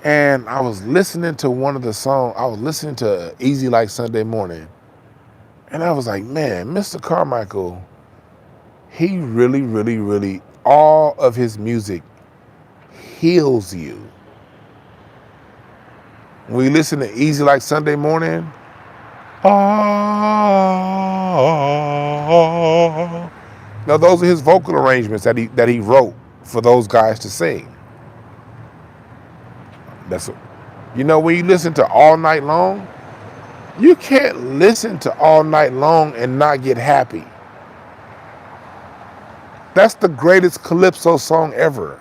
And I was listening to one of the songs, I was listening to Easy Like Sunday Morning, and I was like, man, Mr. Carmichael, he really, really, really, all of his music heals you. When you listen to Easy Like Sunday Morning, now those are his vocal arrangements that he wrote for those guys to sing. When you listen to All Night Long, you can't listen to All Night Long and not get happy. That's the greatest calypso song ever.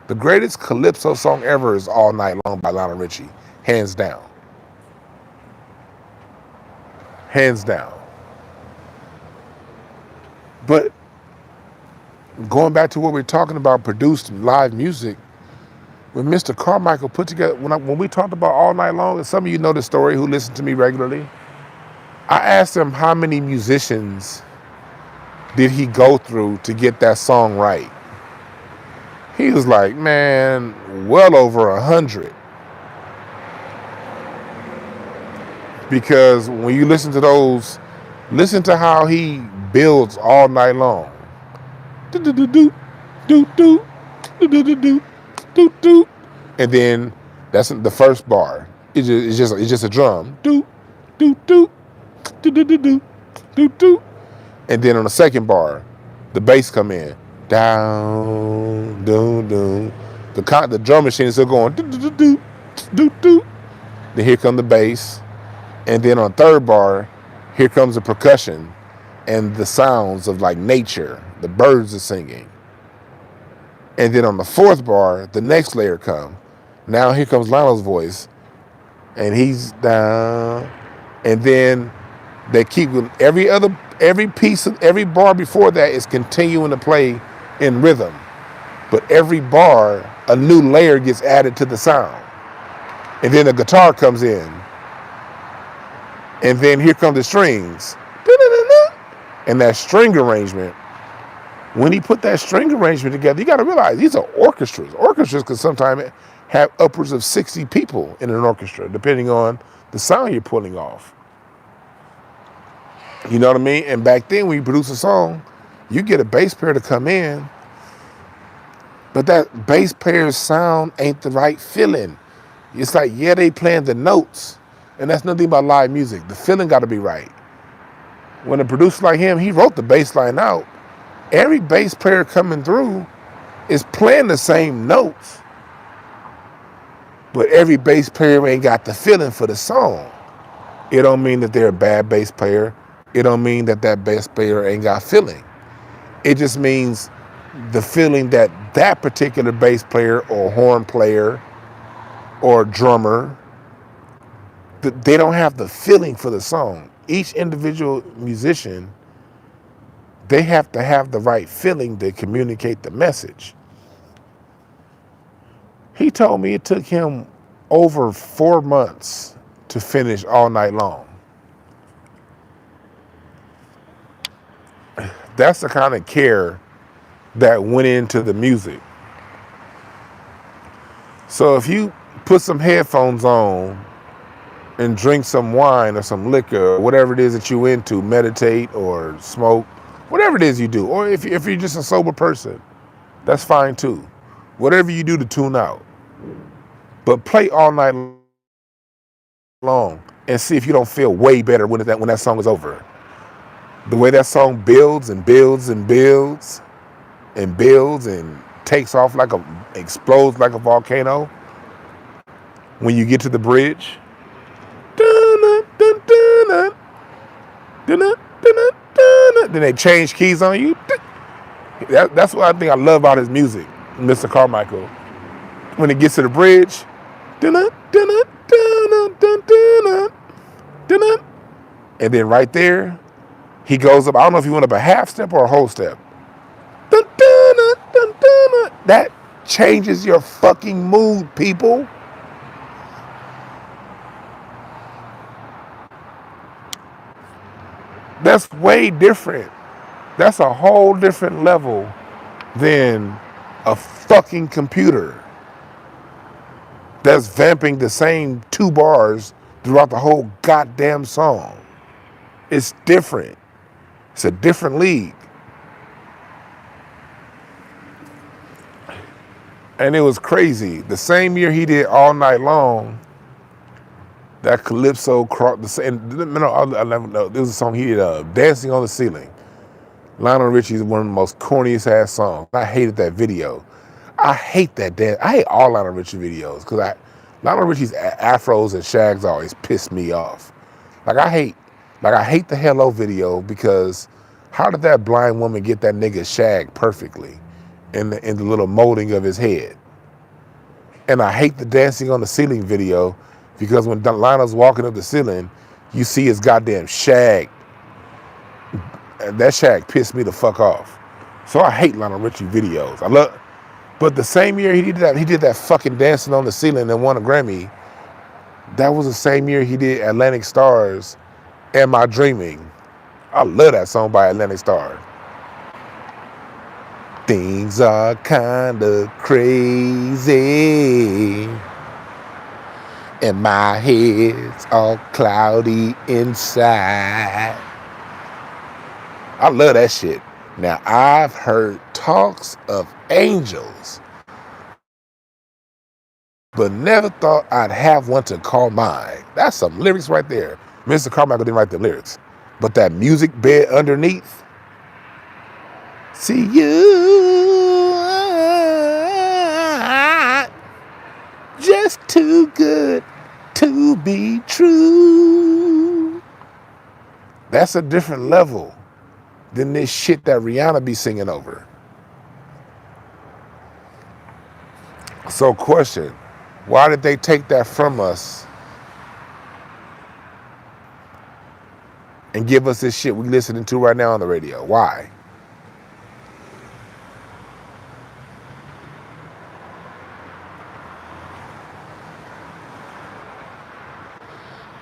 The greatest calypso song ever is All Night Long by Lionel Richie, hands down. Hands down. But going back to what we're talking about, produced live music, when Mr. Carmichael put together, when we talked about All Night Long, and some of you know the story who listen to me regularly, I asked him how many musicians did he go through to get that song right. He was like, man, well over 100. Because when you listen to those, listen to how he builds All Night Long. And then that's the first bar. It's just a drum. And then on the second bar, the bass come in. Down, doom, doom. The drum machine is still going. Then here come the bass. And then on the third bar, here comes the percussion and the sounds of like nature. The birds are singing. And then on the fourth bar, the next layer comes. Now here comes Lionel's voice. And he's down. And then they keep every bar before that is continuing to play in rhythm. But every bar, a new layer gets added to the sound. And then the guitar comes in. And then here come the strings. And that string arrangement, when he put that string arrangement together, you got to realize these are orchestras. Orchestras can sometimes have upwards of 60 people in an orchestra, depending on the sound you're pulling off. You know what I mean? And back then, when you produce a song, you get a bass player to come in, But that bass player's sound ain't the right feeling. It's like, yeah, they playing the notes. And that's nothing about live music. The feeling got to be right. When a producer like him, he wrote the bass line out. Every bass player coming through is playing the same notes. But every bass player ain't got the feeling for the song. It don't mean that they're a bad bass player. It don't mean that that bass player ain't got feeling. It just means the feeling that that particular bass player or horn player or drummer, they don't have the feeling for the song. Each individual musician, they have to have the right feeling to communicate the message. He told me it took him over 4 months to finish All Night Long. That's the kind of care that went into the music. So if you put some headphones on and drink some wine or some liquor, or whatever it is that you into, meditate or smoke, whatever it is you do, or if you're just a sober person, that's fine too. Whatever you do to tune out. But play All Night Long and see if you don't feel way better when that song is over. The way that song builds and builds and builds and builds and takes off explodes like a volcano. When you get to the bridge, then they change keys on you. That's what I think I love about his music, Mr. Carmichael. When it gets to the bridge, and then right there, he goes up. I don't know if he went up a half step or a whole step. That changes your fucking mood, people. That's way different. That's a whole different level than a fucking computer that's vamping the same 2 bars throughout the whole goddamn song. It's different. It's a different league. And it was crazy. The same year he did All Night Long, that Calypso, there was a song he did, Dancing on the Ceiling. Lionel Richie is one of the most corniest ass songs. I hated that video. I hate that dance. I hate all Lionel Richie videos because Lionel Richie's afros and shags always piss me off. I hate the Hello video because how did that blind woman get that nigga shag perfectly in the little molding of his head? And I hate the Dancing on the Ceiling video because when Lionel's walking up the ceiling, you see his goddamn shag. And that shag pissed me the fuck off. So I hate Lionel Richie videos. But the same year he did that fucking Dancing on the Ceiling and won a Grammy. That was the same year he did Atlantic Star's Am I Dreaming? I love that song by Atlantic Starr. Things are kinda crazy and my head's all cloudy inside. I love that shit. Now, I've heard talks of angels, but never thought I'd have one to call mine. That's some lyrics right there. Mr. Carmichael didn't write the lyrics, but that music bed underneath. See you, just too good to be true. That's a different level than this shit that Rihanna be singing over. So question, why did they take that from us and give us this shit we listening to right now on the radio? Why?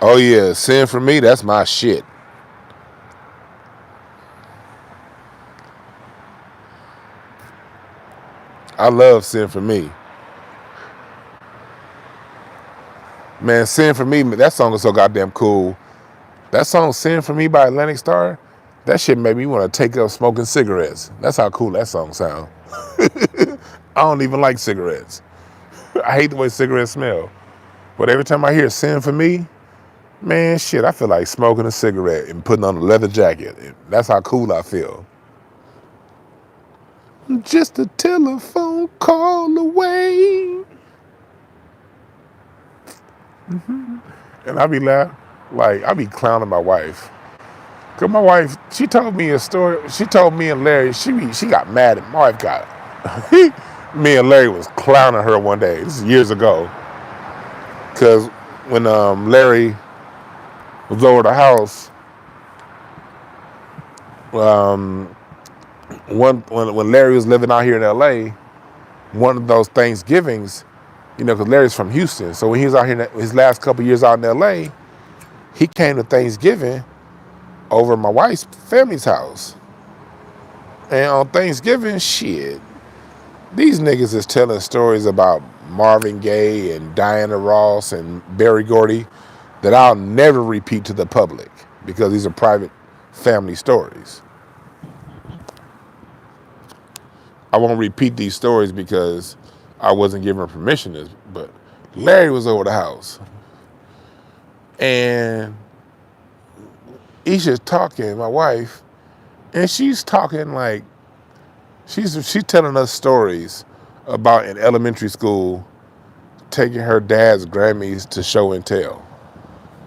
Oh yeah, Sin For Me, that's my shit. I love Sin For Me. Man, Sin For Me, that song is so goddamn cool. That song, Sin For Me by Atlantic Starr, that shit made me want to take up smoking cigarettes. That's how cool that song sounds. I don't even like cigarettes. I hate the way cigarettes smell. But every time I hear "Send for Me," man, shit, I feel like smoking a cigarette and putting on a leather jacket. That's how cool I feel. Just a telephone call away. And I be laughing, like, I be clowning my wife. Cause my wife, she told me a story. She told me and Larry, she got mad at my wife. Me and Larry was clowning her one day. This is years ago. Cause when Larry was over the house, when Larry was living out here in LA, one of those Thanksgivings, because Larry's from Houston, so when he was out here his last couple years out in LA, he came to Thanksgiving over at my wife's family's house. And on Thanksgiving, shit, these niggas is telling stories about Marvin Gaye and Diana Ross and Berry Gordy that I'll never repeat to the public because these are private family stories. I won't repeat these stories because I wasn't given permission to, but Larry was over the house. And Isha's talking, my wife, and she's talking like, she's telling us stories about in elementary school taking her dad's Grammys to show and tell.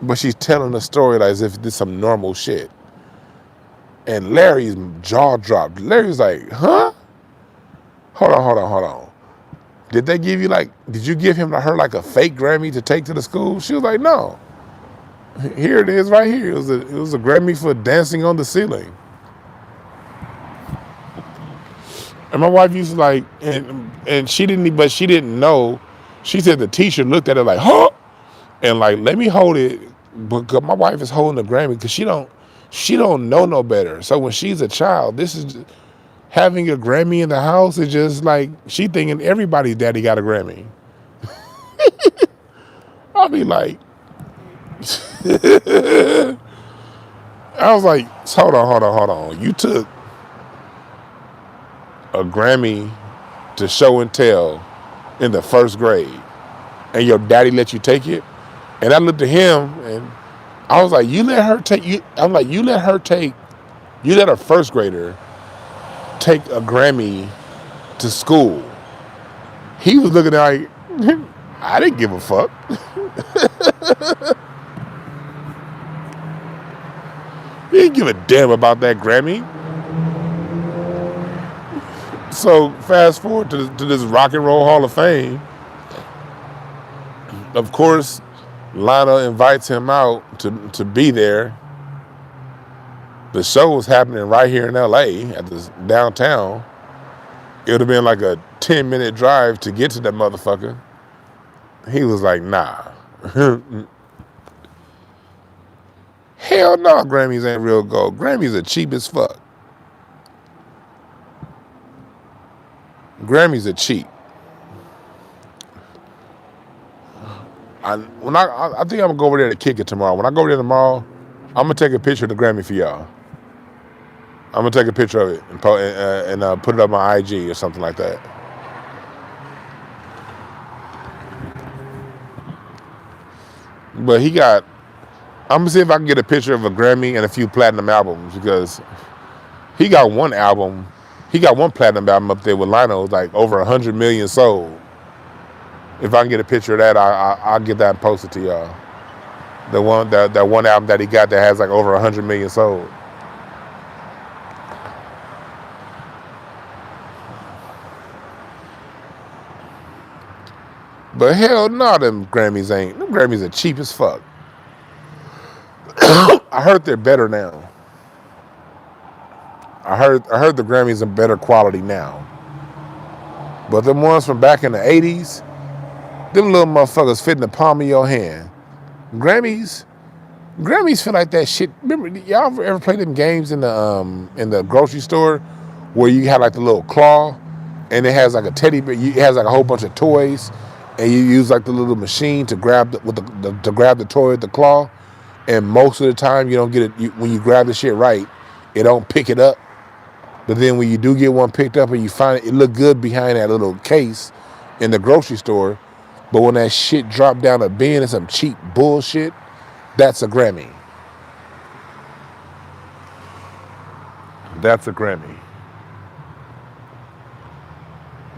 But she's telling the story like as if this is some normal shit. And Larry's jaw dropped. Larry's like, huh? Hold on. Did you give her like a fake Grammy to take to the school? She was like, no. Here it is right here. It was a Grammy for dancing on the ceiling. And my wife used to like, and she didn't know. She said the teacher looked at her like, huh? And like, let me hold it. Because my wife is holding the Grammy because she don't know no better. So when she's a child, this is having a Grammy in the house is just like, she thinking everybody's daddy got a Grammy. I'll be like, I was like, hold on. You took a Grammy to show and tell in the first grade and your daddy let you take it? And I looked at him and I was like, you let a first grader take a Grammy to school. He was looking at like, I didn't give a fuck. He didn't give a damn about that Grammy. So fast forward to this Rock and Roll Hall of Fame. Of course, Lionel invites him out to be there. The show was happening right here in LA at this downtown. It would have been like a 10-minute drive to get to that motherfucker. He was like, nah. Hell no, Grammys ain't real gold. Grammys are cheap as fuck. Grammys are cheap. I think I'm gonna go over there to kick it tomorrow. When I go over there tomorrow, I'm gonna take a picture of the Grammy for y'all. I'm gonna take a picture of it and put it up on my IG or something like that. But I'm gonna see if I can get a picture of a Grammy and a few platinum albums because he got one platinum album up there with Lionel, like over 100 million sold. If I can get a picture of that, I'll get that and post it to y'all. That one album that he got that has like over 100 million sold. But hell no, them Grammys are cheap as fuck. I heard they're better now. I heard the Grammys are better quality now. But them ones from back in the 80s, them little motherfuckers fit in the palm of your hand. Grammys feel like that shit. Remember, y'all ever play them games in the grocery store where you have like the little claw and it has like a teddy bear, it has like a whole bunch of toys and you use like the little machine to grab to grab the toy with the claw, and most of the time you don't get it when you grab the shit right, it don't pick it up. But then when you do get one picked up and you find it look good behind that little case in the grocery store, but when that shit drop down a bin and some cheap bullshit, that's a Grammy. That's a Grammy.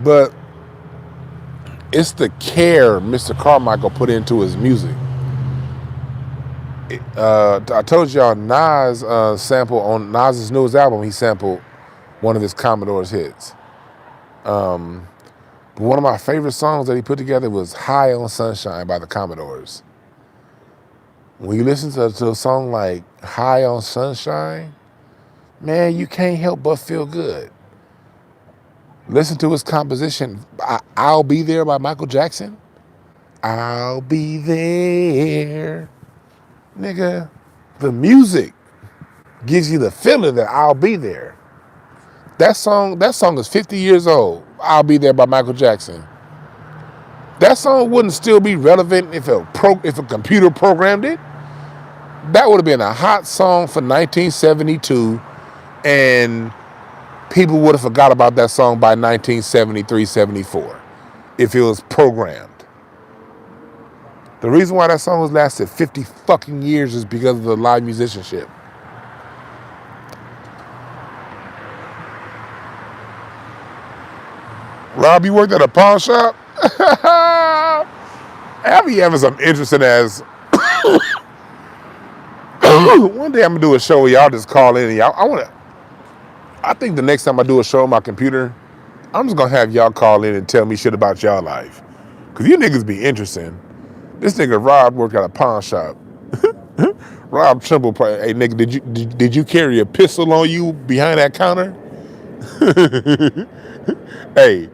But it's the care Mr. Carmichael put into his music. I told y'all Nas sample on Nas's newest album, he sampled one of his Commodore's hits. But one of my favorite songs that he put together was High on Sunshine by the Commodores. When you listen to a song like High on Sunshine, man, you can't help but feel good. Listen to his composition, I'll Be There by Michael Jackson. I'll be there. Nigga, the music gives you the feeling that I'll be there. That song is 50 years old. I'll Be There by Michael Jackson. That song wouldn't still be relevant if a computer programmed it. That would have been a hot song for 1972, and people would have forgot about that song by 1973, 74, if it was programmed. The reason why that song has lasted 50 fucking years is because of the live musicianship. Rob, you worked at a pawn shop? I be having some interesting ass. One day I'm gonna do a show where y'all just call in and I think the next time I do a show on my computer, I'm just gonna have y'all call in and tell me shit about y'all life. Cause you niggas be interesting. This nigga Rob worked at a pawn shop. Rob Trimble, hey nigga, did you carry a pistol on you behind that counter? Hey.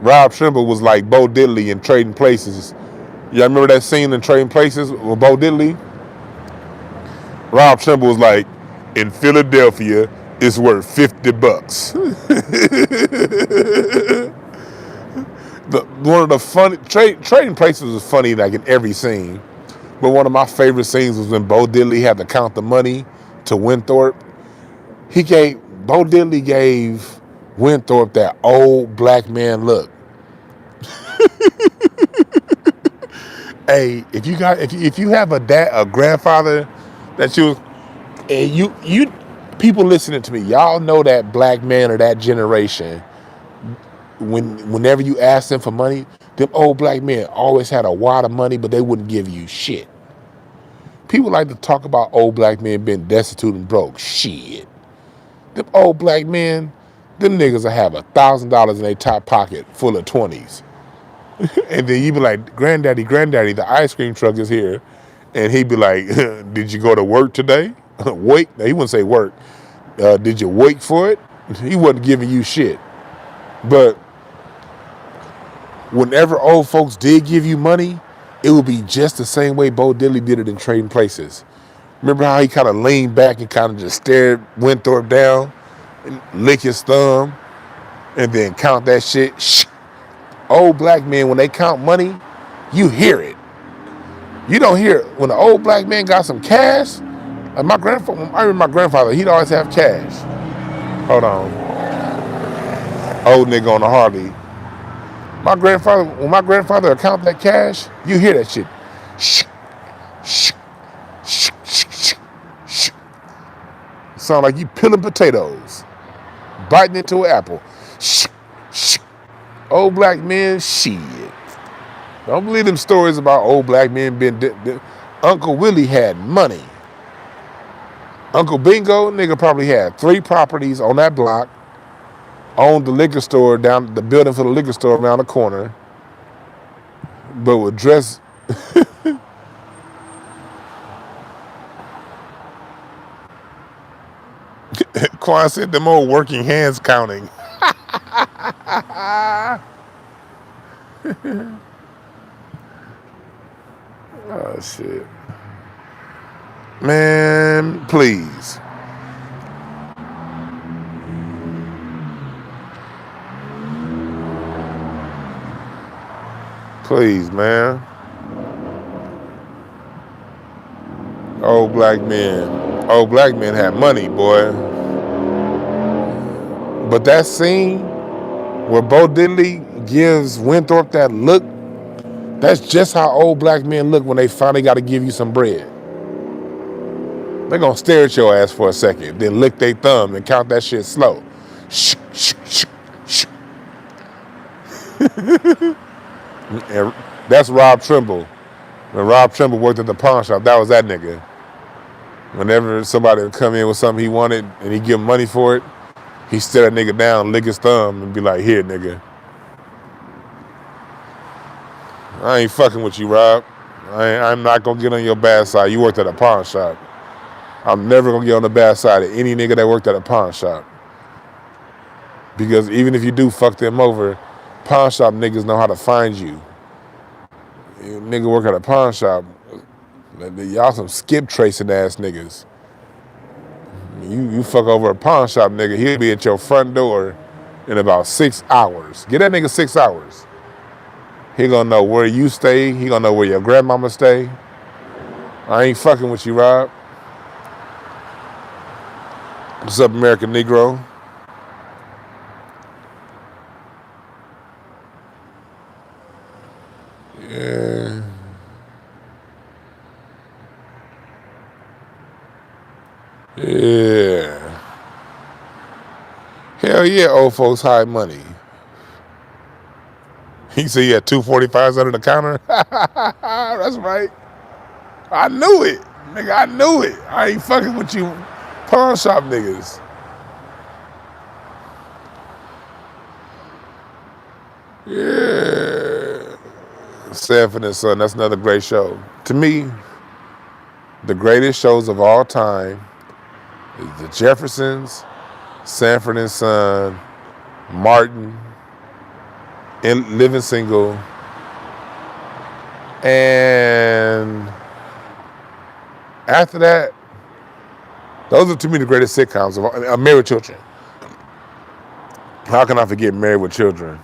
Rob Trimble was like Bo Diddley in Trading Places. Y'all remember that scene in Trading Places with Bo Diddley? Rob Trimble was like, in Philadelphia, it's worth $50. One of the funny Trading Places was funny like in every scene. But one of my favorite scenes was when Bo Diddley had to count the money to Winthorpe. Bo Diddley gave Winthorpe that old black man look. Hey, if you have a grandfather that you people listening to me, y'all know that black man or that generation. Whenever you ask them for money, them old black men always had a wad of money, but they wouldn't give you shit. People like to talk about old black men being destitute and broke. Shit. Them old black men, them niggas will have $1,000 in their top pocket full of 20s. And then you be like, granddaddy, the ice cream truck is here. And he'd be like, did you go to work today? Wait. No, he wouldn't say work. Did you wait for it? He wasn't giving you shit. But whenever old folks did give you money, it would be just the same way Bo Diddley did it in Trading Places. Remember how he kind of leaned back and kind of just stared Winthorpe down and lick his thumb and then count that shit? Shh. Old black men, when they count money, you hear it. You don't hear it. When the old black man got some cash, like I remember my grandfather, he'd always have cash. Hold on. Old nigga on the Harley. When my grandfather would count that cash, you hear that shit. Shh, shh, shh, shh, shh, shh. Sound like you peeling potatoes, biting into an apple. Shh, shh. Old black men, shit. Don't believe them stories about old black men being Uncle Willie had money. Uncle Bingo, nigga, probably had 3 properties on that block, owned the liquor store down the building for the liquor store around the corner, but would dress. Quan said them old working hands counting. Oh shit. Man, please. Please, man. Old black men. Old black men had money, boy. But that scene where Bo Diddley gives Winthrop that look, that's just how old black men look when they finally got to give you some bread. They're going to stare at your ass for a second, then lick their thumb and count that shit slow. Shh, shh, shh, shh. And that's Rob Trimble. When Rob Trimble worked at the pawn shop, that was that nigga. Whenever somebody would come in with something he wanted and he'd give him money for it, he'd stare that nigga down, lick his thumb, and be like, here, nigga. I ain't fucking with you, Rob. I'm not gonna get on your bad side. You worked at a pawn shop. I'm never gonna get on the bad side of any nigga that worked at a pawn shop. Because even if you do fuck them over, pawn shop niggas know how to find you. You nigga work at a pawn shop, y'all some skip tracing ass niggas. You fuck over a pawn shop nigga, he'll be at your front door in about 6 hours. Get that nigga 6 hours. He gonna know where you stay. He gonna know where your grandmama stay. I ain't fucking with you, Rob. What's up, American Negro? Yeah. Yeah. Hell yeah, old folks hide money. He said he had 245s under the counter. That's right. I knew it. Nigga, I knew it. I ain't fucking with you pawn shop niggas. Yeah. Sanford and Son, that's another great show. To me, the greatest shows of all time is The Jeffersons, Sanford and Son, Martin, and Living Single, and after that, those are to me the greatest sitcoms of all. Married with Children. How can I forget Married with Children?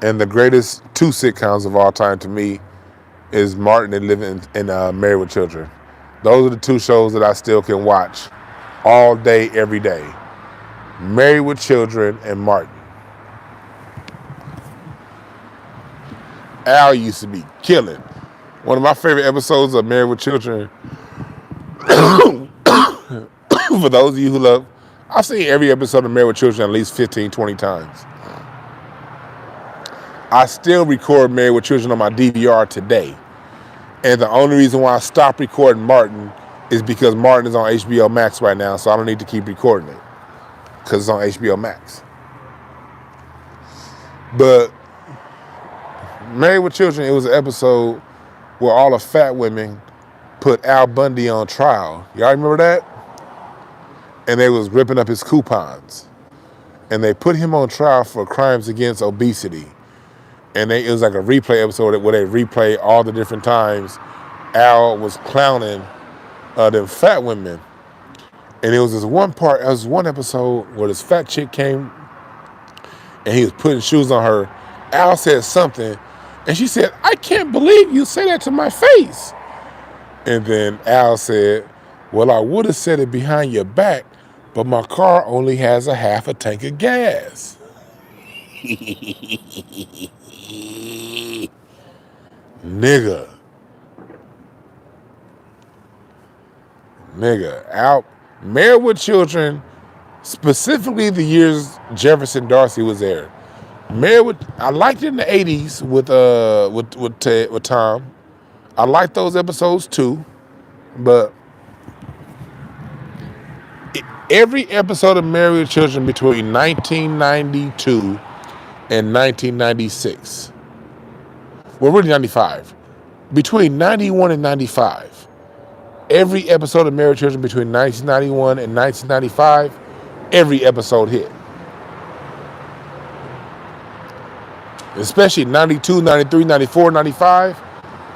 And the greatest two sitcoms of all time to me is Martin and Living and Married with Children. Those are the two shows that I still can watch all day, every day. Married with Children and Martin. Al used to be killing. One of my favorite episodes of Married with Children, for those of you who love, I've seen every episode of Married with Children at least 15, 20 times. I still record Married with Children on my DVR today. And the only reason why I stopped recording Martin is because Martin is on HBO Max right now, so I don't need to keep recording it because it's on HBO Max. But Married with Children, it was an episode where all the fat women put Al Bundy on trial. Y'all remember that? And they was ripping up his coupons. And they put him on trial for crimes against obesity. And it was like a replay episode where they replay all the different times Al was clowning them fat women. And it was this one part, it was one episode where this fat chick came and he was putting shoes on her. Al said something and she said, "I can't believe you say that to my face." And then Al said, "Well, I would have said it behind your back, but my car only has a half a tank of gas." Nigga, Al, Married with Children, specifically the years Jefferson Darcy was there. I liked it in the 80s with Tom. I liked those episodes too, but every episode of Married with Children between 1992 and 1996, well, really 95, between 91 and 95, every episode of Married with Children between 1991 and 1995, every episode hit. Especially 92, 93, 94, 95,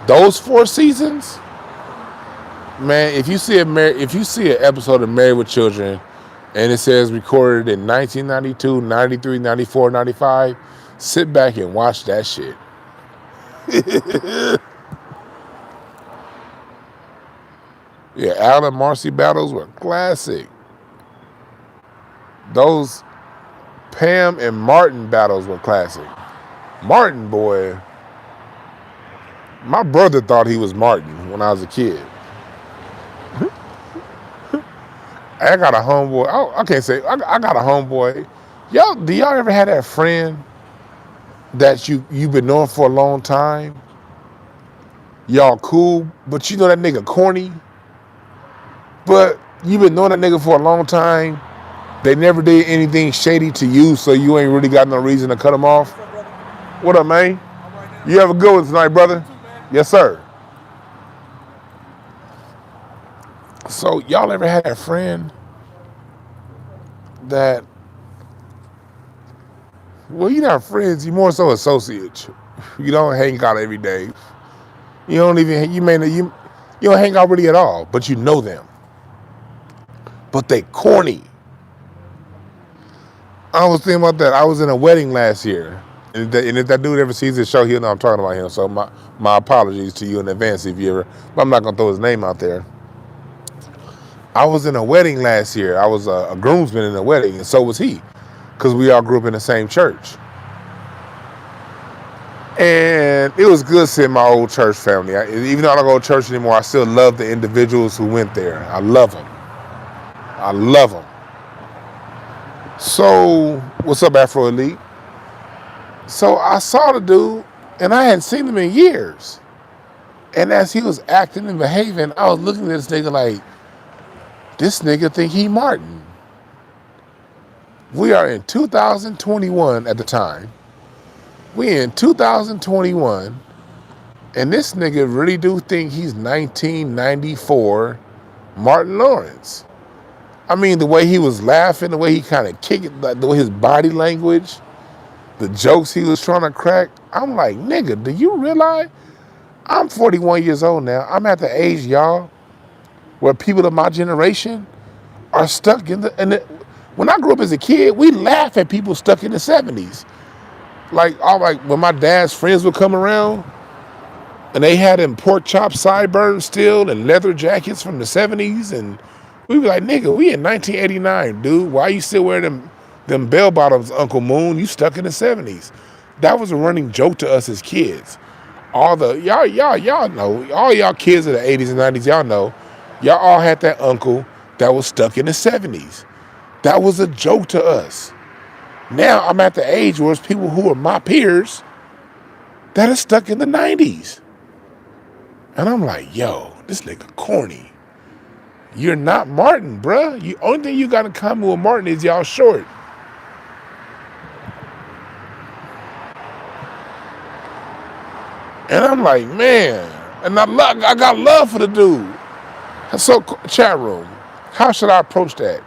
those 4 seasons, man, if you see an episode of Married with Children and it says recorded in 1992, 93, 94, 95, sit back and watch that shit. Yeah, Al and Marcy battles were classic. Those Pam and Martin battles were classic. Martin, boy, my brother thought he was Martin when I was a kid. I got a homeboy. I can't say. I got a homeboy. Do y'all ever had that friend that you've been knowing for a long time? Y'all cool, but you know that nigga corny. But you've been knowing that nigga for a long time. They never did anything shady to you, so you ain't really got no reason to cut them off. What up, man? You have a good one tonight, brother. Yes, sir. So y'all ever had a friend that, well, you're not friends, you're more so associates. You don't hang out every day. You don't even, you don't hang out really at all, but you know them. But they corny. I was thinking about that. I was in a wedding last year. And if that dude ever sees this show, he'll know I'm talking about him. So my apologies to you in advance if you ever, but I'm not going to throw his name out there. I was in a wedding last year. I was a groomsman in a wedding, and so was he, because we all grew up in the same church. And it was good seeing my old church family. Even though I don't go to church anymore, I still love the individuals who went there. I love them. I love them. So, what's up, Afro Elite? So I saw the dude, and I hadn't seen him in years. And as he was acting and behaving, I was looking at this nigga like, this nigga think he Martin. We are in 2021 at the time. We in 2021, and this nigga really do think he's 1994 Martin Lawrence. I mean, the way he was laughing, the way he kind of kicked it, the way his body language, the jokes he was trying to crack. I'm like, nigga, do you realize I'm 41 years old now? I'm at the age, y'all, where people of my generation are stuck in when I grew up as a kid, we laugh at people stuck in the 70s. Like when my dad's friends would come around and they had them pork chop sideburns still and leather jackets from the 70s, and we be like, nigga, we in 1989, dude. Why you still wearing them bell bottoms, Uncle Moon? You stuck in the 70s. That was a running joke to us as kids. Y'all know, all y'all kids of the 80s and 90s, y'all know, y'all all had that uncle that was stuck in the 70s. That was a joke to us. Now I'm at the age where it's people who are my peers that are stuck in the 90s. And I'm like, yo, this nigga corny. You're not Martin, bruh. The only thing you got in common with Martin is y'all short. And I'm like, man. And I got love for the dude. So, chat room, how should I approach that?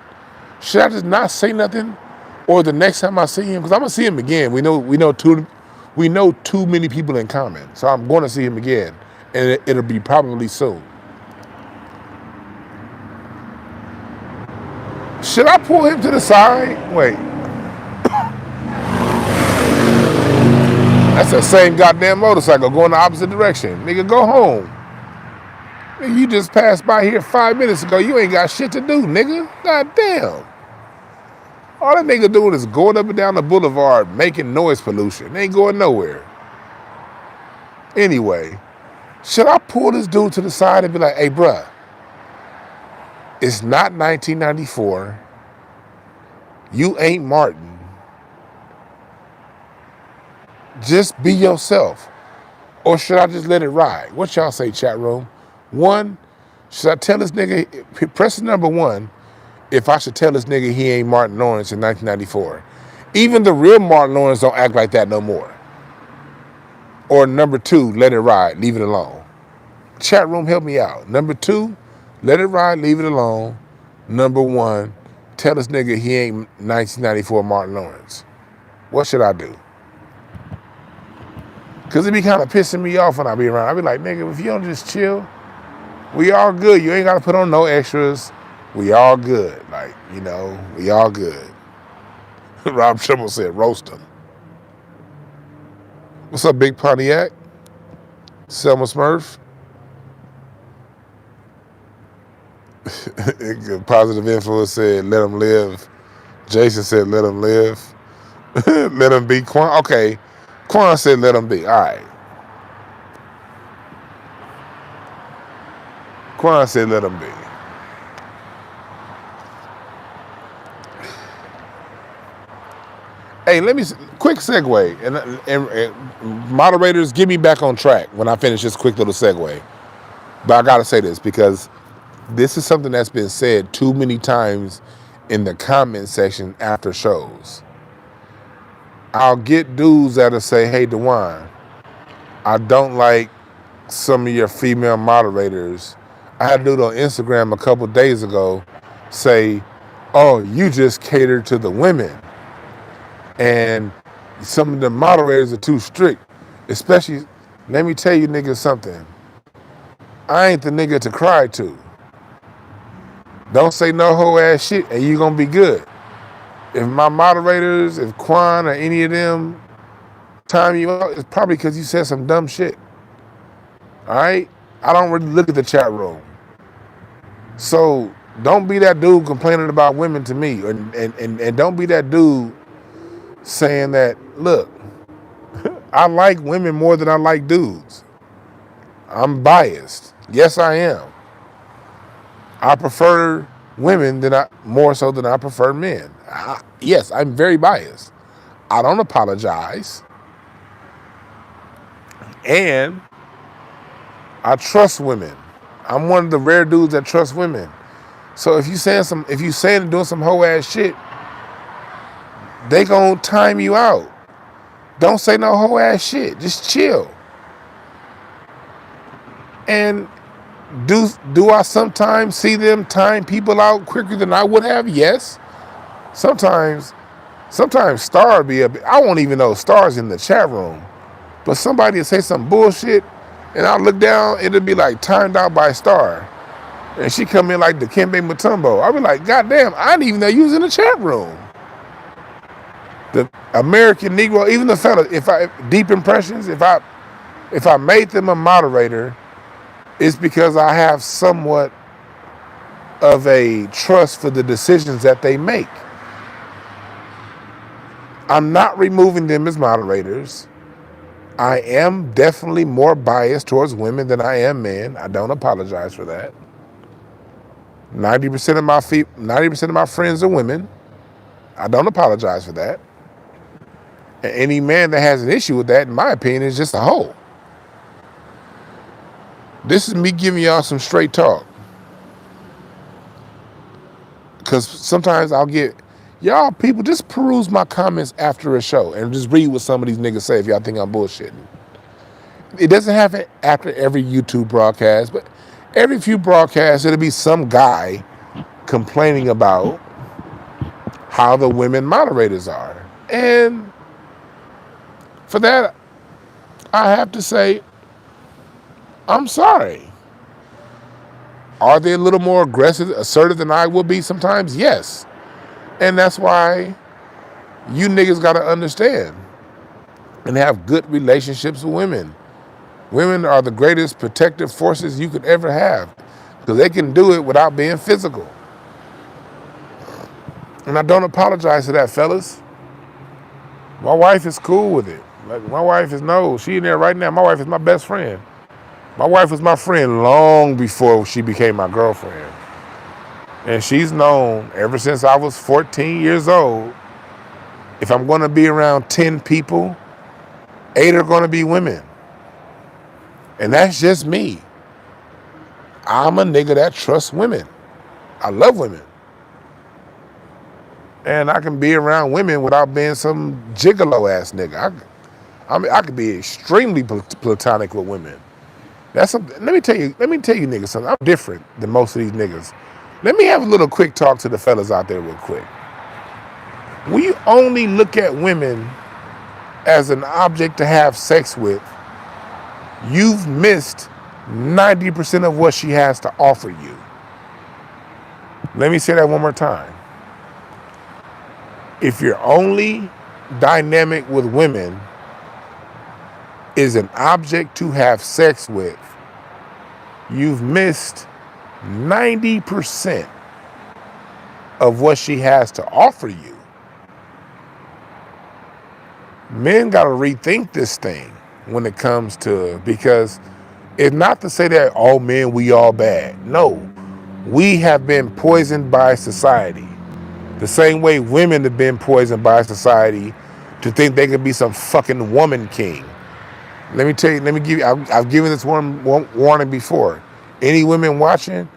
Should I just not say nothing? Or the next time I see him, because I'm going to see him again. We know too many people in common. So I'm going to see him again. And it'll be probably soon. Should I pull him to the side? Wait. That's the same goddamn motorcycle going the opposite direction. Nigga, go home. Nigga, you just passed by here 5 minutes ago. You ain't got shit to do, nigga. Goddamn. All that nigga doing is going up and down the boulevard making noise pollution. They ain't going nowhere. Anyway, should I pull this dude to the side and be like, hey, bruh, it's not 1994. You ain't Martin. Just be yourself. Or should I just let it ride? What y'all say, chat room? One, should I tell this nigga, press number one, if I should tell this nigga he ain't Martin Lawrence in 1994. Even the real Martin Lawrence don't act like that no more. Or number two, let it ride, leave it alone. Chat room, help me out. Number two, let it ride, leave it alone. Number one, tell this nigga he ain't 1994 Martin Lawrence. What should I do? Because it be kind of pissing me off when I be around. I be like, nigga, if you don't just chill, we all good. You ain't got to put on no extras. We all good. Like, you know, we all good. Rob Trimble said, roast him. What's up, Big Pontiac? Selma Smurf? Positive Influence said, let him live. Jason said, let him live. Let them be. Quan, okay. Quan said let them be. All right. Quan said let them be. Hey, let me quick segue, and moderators, get me back on track when I finish this quick little segue. But I gotta say this because this is something that's been said too many times in the comment section after shows. I'll get dudes that'll say, "Hey, Dwan, I don't like some of your female moderators." I had a dude on Instagram a couple days ago say, "Oh, you just cater to the women. And some of the moderators are too strict." Especially, let me tell you niggas something. I ain't the nigga to cry to. Don't say no whole ass shit and you gonna be good. If my moderators, if Quan or any of them time you out, it's probably because you said some dumb shit. All right? I don't really look at the chat room. So don't be that dude complaining about women to me. And don't be that dude saying that, look, I like women more than I like dudes. I'm biased. Yes, I am. I prefer women more so than I prefer men. Yes, I'm very biased. I don't apologize. And I trust women. I'm one of the rare dudes that trust women. So if you saying and doing some hoe ass shit, they gonna time you out. Don't say no hoe ass shit. Just chill. And do I sometimes see them time people out quicker than I would have? Yes. Sometimes Star be I won't even know Star's in the chat room. But somebody will say some bullshit and I look down, it'll be like timed out by Star. And she come in like the Kembe Mutombo. I'll be like, God damn, I didn't even know you was in the chat room. The American Negro, even the fella, deep impressions, if I made them a moderator, it's because I have somewhat of a trust for the decisions that they make. I'm not removing them as moderators. I am definitely more biased towards women than I am men. I don't apologize for that. 90% of my friends are women. I don't apologize for that. And any man that has an issue with that, in my opinion, is just a hoe. This is me giving y'all some straight talk. Because sometimes I'll get, y'all people just peruse my comments after a show and just read what some of these niggas say if y'all think I'm bullshitting. It doesn't happen after every YouTube broadcast, but every few broadcasts, it'll be some guy complaining about how the women moderators are. And for that, I have to say, I'm sorry. Are they a little more aggressive, assertive than I would be sometimes? Yes. And that's why you niggas gotta understand and have good relationships with women. Women are the greatest protective forces you could ever have because they can do it without being physical. And I don't apologize for that, fellas. My wife is cool with it. Like, my wife is, no, she in there right now. My wife is my best friend. My wife was my friend long before she became my girlfriend. And she's known ever since I was 14 years old, if I'm gonna be around 10 people, 8 are gonna be women. And that's just me. I'm a nigga that trusts women. I love women. And I can be around women without being some gigolo ass nigga. I could be extremely platonic with women. That's something. Let me tell you niggas something. I'm different than most of these niggas. Let me have a little quick talk to the fellas out there real quick. We only look at women as an object to have sex with. You've missed 90% of what she has to offer you. Let me say that one more time. If your only dynamic with women is an object to have sex with, you've missed 90% of what she has to offer you. Men got to rethink this thing when it comes to, because it's not to say that all men, we all bad. No, we have been poisoned by society. The same way women have been poisoned by society to think they could be some fucking woman king. Let me tell you, I've given this warning before. Any women watching,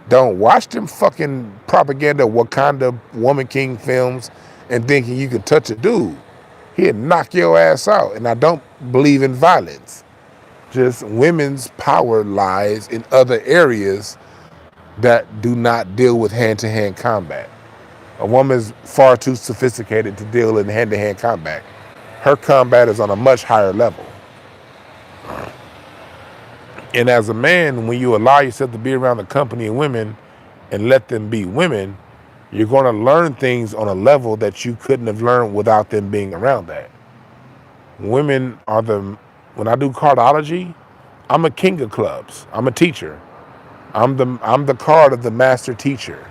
don't watch them fucking propaganda Wakanda woman king films and thinking you can touch a dude. He'll knock your ass out. And I don't believe in violence. Just women's power lies in other areas that do not deal with hand-to-hand combat. A woman's far too sophisticated to deal in hand-to-hand combat. Her combat is on a much higher level. And as a man, when you allow yourself to be around the company of women and let them be women, you're going to learn things on a level that you couldn't have learned without them being around that. Women are when I do cardology, I'm a king of clubs. I'm a teacher. I'm the card of the master teacher.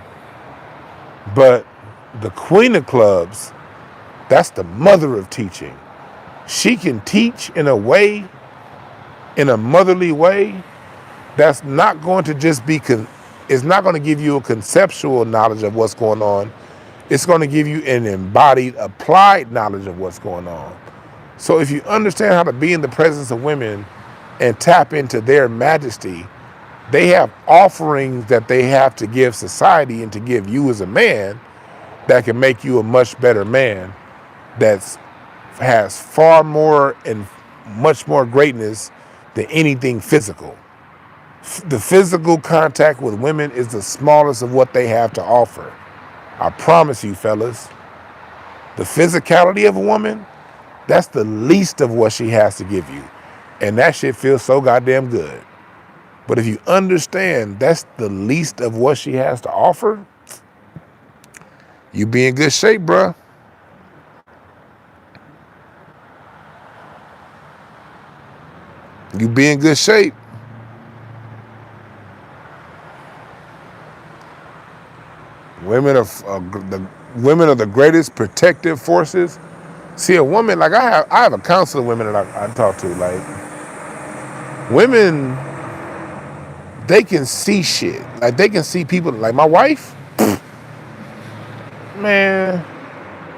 But the queen of clubs, that's the mother of teaching. She can teach in a way, in a motherly way, that's not going to just be, it's not going to give you a conceptual knowledge of what's going on. It's going to give you an embodied, applied knowledge of what's going on. So if you understand how to be in the presence of women and tap into their majesty, they have offerings that they have to give society and to give you as a man that can make you a much better man that has far more and much more greatness than anything physical. The physical contact with women is the smallest of what they have to offer. I promise you, fellas, the physicality of a woman, that's the least of what she has to give you. And that shit feels so goddamn good. But if you understand that's the least of what she has to offer, you be in good shape, bruh. You be in good shape. Women are the greatest protective forces. See, a woman, like I have a counsel of women that I talk to. Like, women, they can see shit. Like, they can see people. Like my wife, man,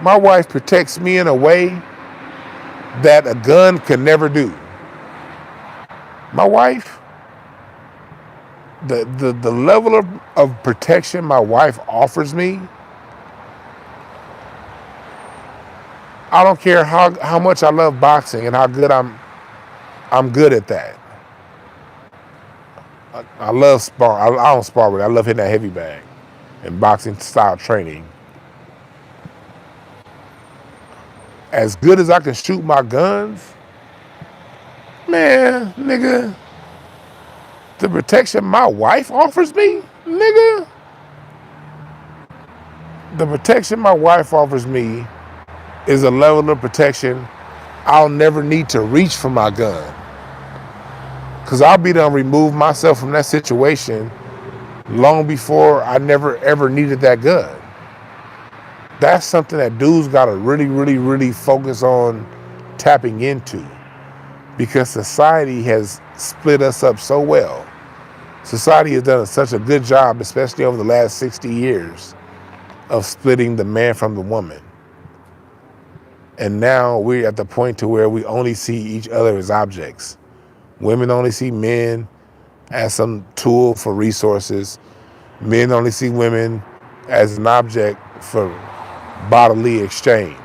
my wife protects me in a way that a gun can never do. My wife, the level of protection my wife offers me, I don't care how much I love boxing and how good I'm good at that. I love spar. I don't spar with it. I love hitting that heavy bag and boxing style training. As good as I can shoot my guns, man, nigga, the protection my wife offers me, nigga, the protection my wife offers me is a level of protection I'll never need to reach for my gun. Because I'll be done remove myself from that situation long before I never ever needed that gun. That's something that dudes got to really, really, really focus on tapping into, because society has split us up so well. Society has done such a good job, especially over the last 60 years, of splitting the man from the woman. And now we're at the point to where we only see each other as objects. Women only see men as some tool for resources. Men only see women as an object for bodily exchange.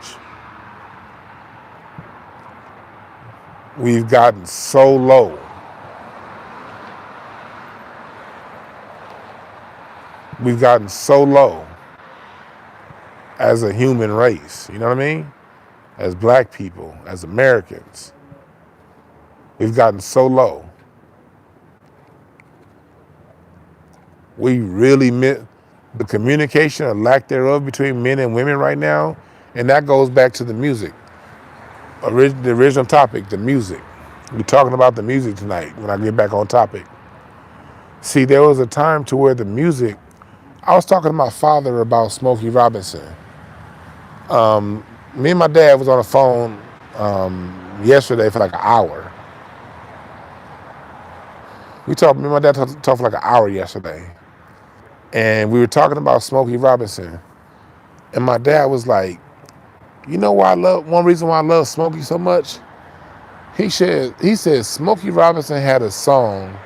We've gotten so low. We've gotten so low as a human race, you know what I mean? As black people, as Americans. We've gotten so low. We really miss the communication or lack thereof between men and women right now, and that goes back to the music. The original topic, the music. We're talking about the music tonight when I get back on topic. See, there was a time to where the music, I was talking to my father about Smokey Robinson. Me and my dad was on the phone yesterday for like an hour. Me and my dad talked for like an hour yesterday. And we were talking about Smokey Robinson. And my dad was like, you know why one reason why I love Smokey so much? He said Smokey Robinson had a song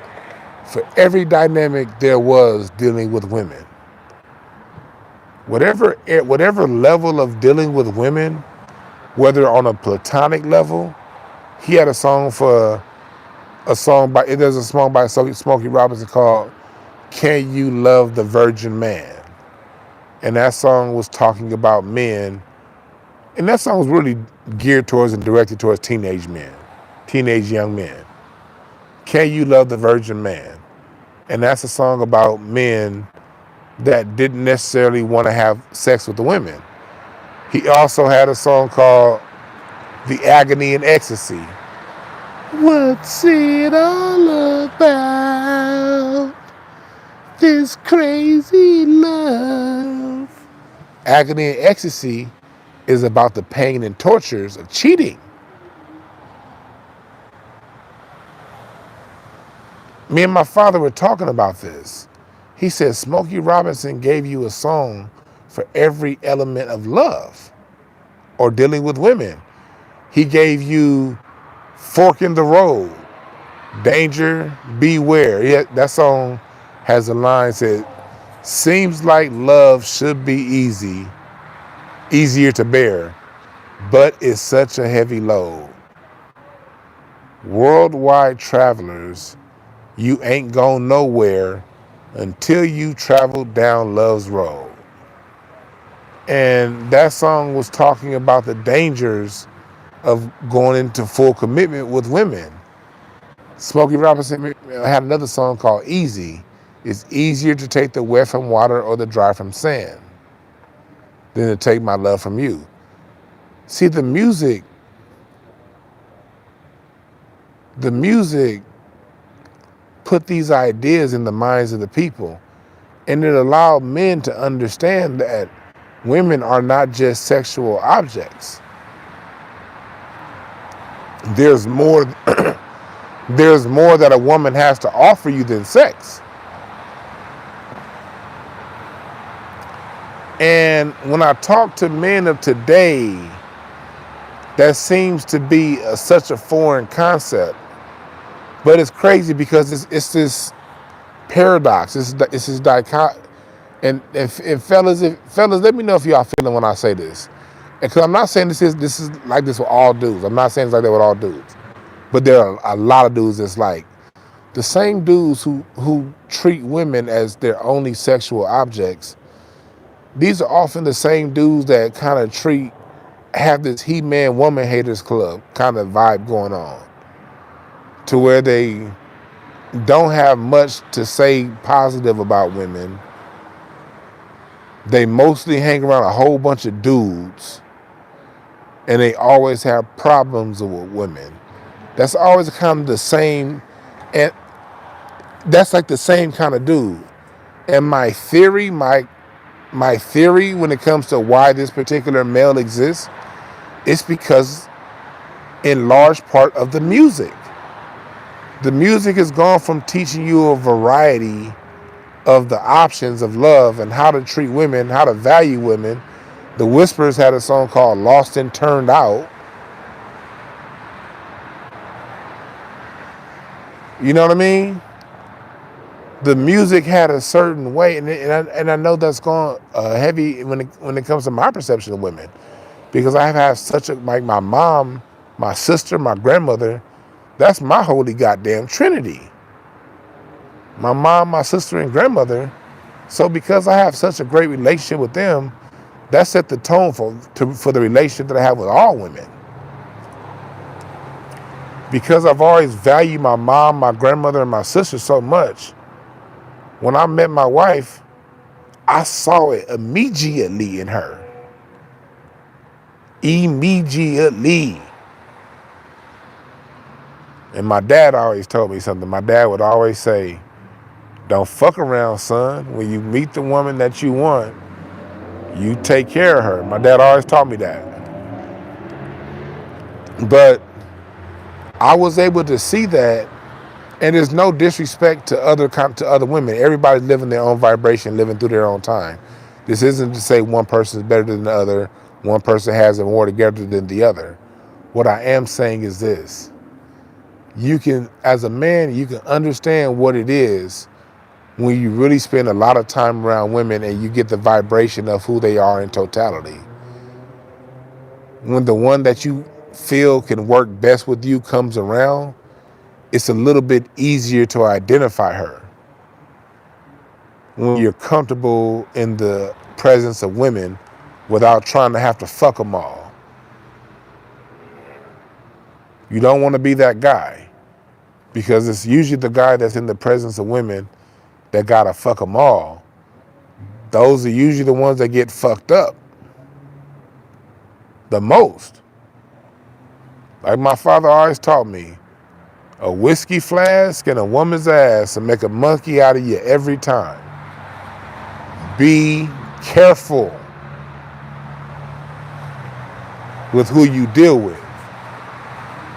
for every dynamic there was dealing with women. Whatever level of dealing with women, whether on a platonic level, he had a song there's a song by Smokey Robinson called Can You Love the Virgin Man? And that song was talking about men, and that song was really geared towards and directed towards teenage young men. Can You Love the Virgin Man? And that's a song about men that didn't necessarily want to have sex with the women. He also had a song called The Agony and Ecstasy. What's it all about? This crazy love. Agony and Ecstasy is about the pain and tortures of cheating. Me and my father were talking about this. He said Smokey Robinson gave you a song for every element of love or dealing with women. He gave you Fork in the Road, Danger, Beware. That song has a line said, seems like love should be easier to bear, but it's such a heavy load. Worldwide travelers, you ain't going nowhere until you travel down love's road. And that song was talking about the dangers of going into full commitment with women. Smokey Robinson had another song called Easy. It's easier to take the wet from water or the dry from sand than to take my love from you. See, the music put these ideas in the minds of the people, and it allowed men to understand that women are not just sexual objects. There's more there's more that a woman has to offer you than sex. And when I talk to men of today, that seems to be such a foreign concept. But it's crazy because it's this paradox. It's this dichotomy. And fellas, let me know if y'all feeling when I say this. Because I'm not saying this is like this with all dudes. I'm not saying it's like that with all dudes. But there are a lot of dudes that's like the same dudes who treat women as their only sexual objects. These are often the same dudes that kind of have this he-man woman haters club kind of vibe going on, to where they don't have much to say positive about women. They mostly hang around a whole bunch of dudes, and they always have problems with women. That's always kind of the same, and that's like the same kind of dude. And my theory when it comes to why this particular male exists, it's because in large part of the music. The music has gone from teaching you a variety of the options of love and how to treat women, how to value women. The Whispers had a song called Lost and Turned Out. You know what I mean? The music had a certain way, and I know that's gone heavy when it comes to my perception of women, because I have had like my mom, my sister, my grandmother. That's my holy goddamn trinity. My mom, my sister, and grandmother. So because I have such a great relationship with them, that set the tone for the relationship that I have with all women. Because I've always valued my mom, my grandmother, and my sister so much, when I met my wife, I saw it immediately in her. Immediately. And my dad always told me something. My dad would always say, don't fuck around, son. When you meet the woman that you want, you take care of her. My dad always taught me that. But I was able to see that, and there's no disrespect to other women. Everybody's living their own vibration, living through their own time. This isn't to say one person is better than the other, one person has it more together than the other. What I am saying is this. You can, as a man, you can understand what it is when you really spend a lot of time around women and you get the vibration of who they are in totality. When the one that you feel can work best with you comes around, it's a little bit easier to identify her. When you're comfortable in the presence of women without trying to have to fuck them all. You don't want to be that guy, because it's usually the guy that's in the presence of women that gotta fuck them all. Those are usually the ones that get fucked up the most. Like my father always taught me, a whiskey flask and a woman's ass will make a monkey out of you every time. Be careful with who you deal with.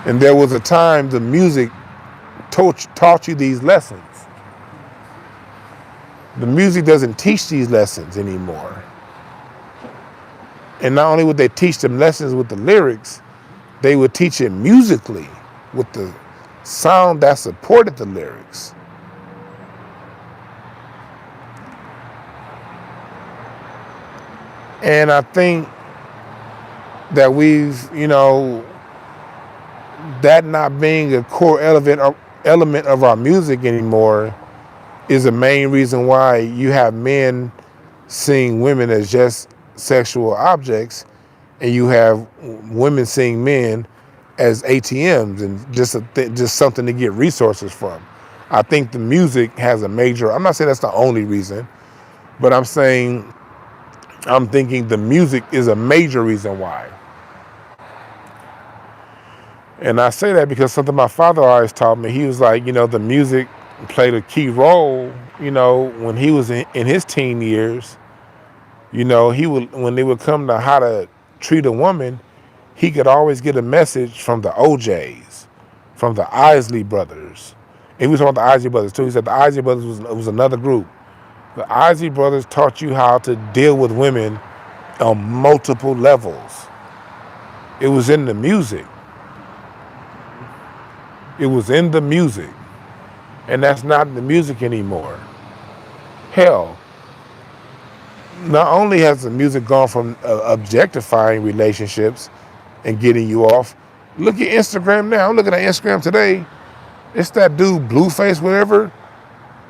And there was a time the music taught you these lessons. The music doesn't teach these lessons anymore. And not only would they teach them lessons with the lyrics, they would teach it musically with the sound that supported the lyrics. And I think that we've, that not being a core element of our music anymore is the main reason why you have men seeing women as just sexual objects, and you have women seeing men as ATMs and just something to get resources from. I think the music has a major, I'm not saying that's the only reason, but I'm thinking the music is a major reason why. And I say that because something my father always taught me. He was like, the music played a key role, when he was in his teen years. When they would come to how to treat a woman, he could always get a message from the OJs, from the Isley brothers. And he was talking about the Isley brothers too. He said the Isley brothers was another group. The Isley brothers taught you how to deal with women on multiple levels. It was in the music. It was in the music. And that's not in the music anymore. Hell, not only has the music gone from objectifying relationships and getting you off, look at Instagram now. I'm looking at Instagram today. It's that dude, Blueface, whatever,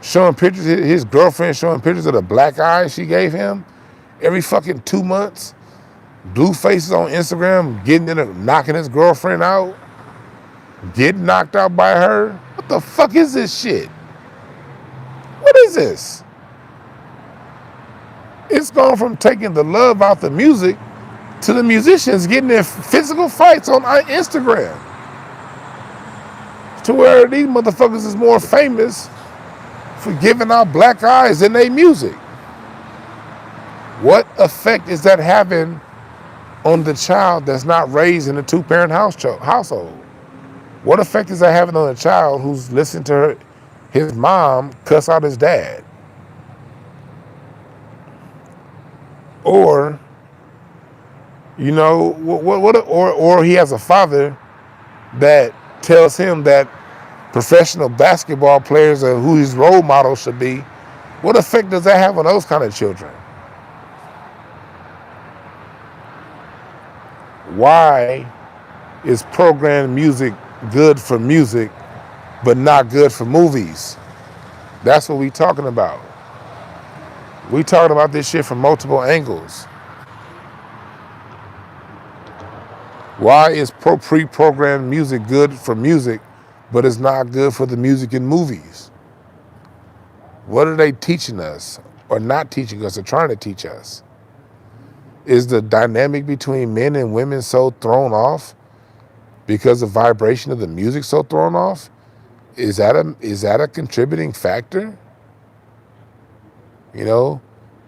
showing pictures, his girlfriend showing pictures of the black eyes she gave him every fucking 2 months. Blueface is on Instagram knocking his girlfriend out, getting knocked out by her. What the fuck is this shit? What is this? It's gone from taking the love out the music to the musicians getting in physical fights on Instagram. To where these motherfuckers is more famous for giving out black eyes than they music. What effect is that having on the child that's not raised in a two-parent household? What effect is that having on a child who's listening to his mom cuss out his dad? Or, or he has a father that tells him that professional basketball players are who his role model should be. What effect does that have on those kind of children? Why is programmed music good for music, but not good for movies? That's what we talking about. We talking about this shit from multiple angles. Why is pre-programmed music good for music, but it's not good for the music in movies? What are they teaching us, or not teaching us, or trying to teach us? Is the dynamic between men and women so thrown off because the vibration of the music so thrown off? Is that a contributing factor?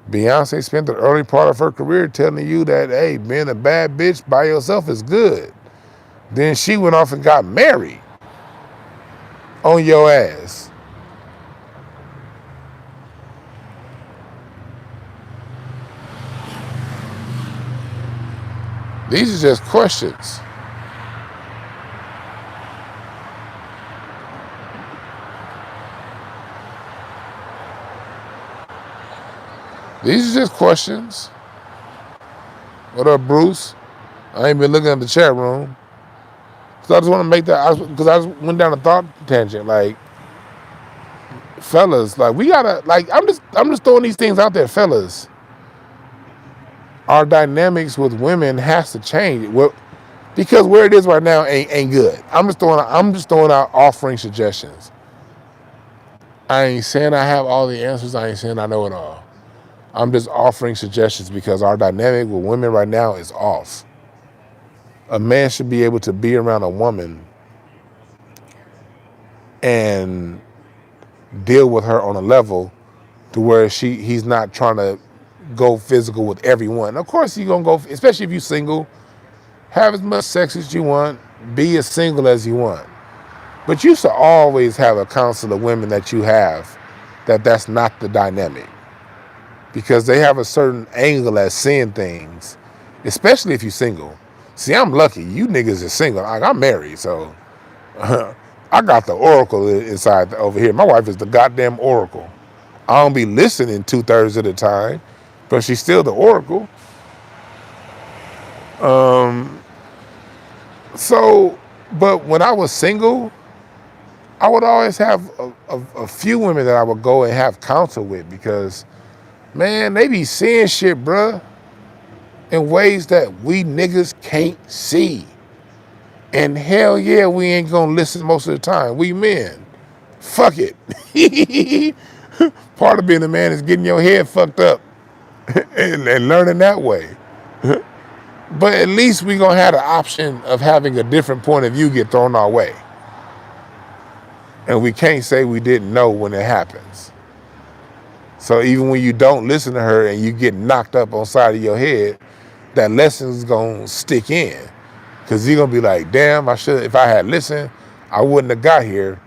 Beyonce spent the early part of her career telling you that, hey, being a bad bitch by yourself is good. Then she went off and got married on your ass. These are just questions. These are just questions. What up, Bruce? I ain't been looking at the chat room. So I just want to make that, because I just went down a thought tangent. Like, fellas, like, we gotta, like, I'm just throwing these things out there, fellas. Our dynamics with women has to change. Well, because where it is right now ain't good. I'm just throwing out offering suggestions. I ain't saying I have all the answers. I ain't saying I know it all. I'm just offering suggestions because our dynamic with women right now is off. A man should be able to be around a woman and deal with her on a level to where he's not trying to go physical with everyone. Of course, you're going to go, especially if you're single, have as much sex as you want, be as single as you want. But you should always have a council of women that you have that's not the dynamic. Because they have a certain angle at seeing things, especially if you're single. See, I'm lucky. You niggas are single. I'm married, so I got the oracle inside over here. My wife is the goddamn oracle. I don't be listening 2/3 of the time, but she's still the oracle. So, but when I was single, I would always have a few women that I would go and have counsel with because, man, they be seeing shit, bruh, in ways that we niggas can't see. And hell yeah, we ain't gonna listen most of the time. We men. Fuck it. Part of being a man is getting your head fucked up and learning that way. But at least we gonna have the option of having a different point of view get thrown our way. And we can't say we didn't know when it happens. So even when you don't listen to her and you get knocked up on the side of your head, that lesson's gonna stick in. Cause you're gonna be like, damn, if I had listened, I wouldn't have got here.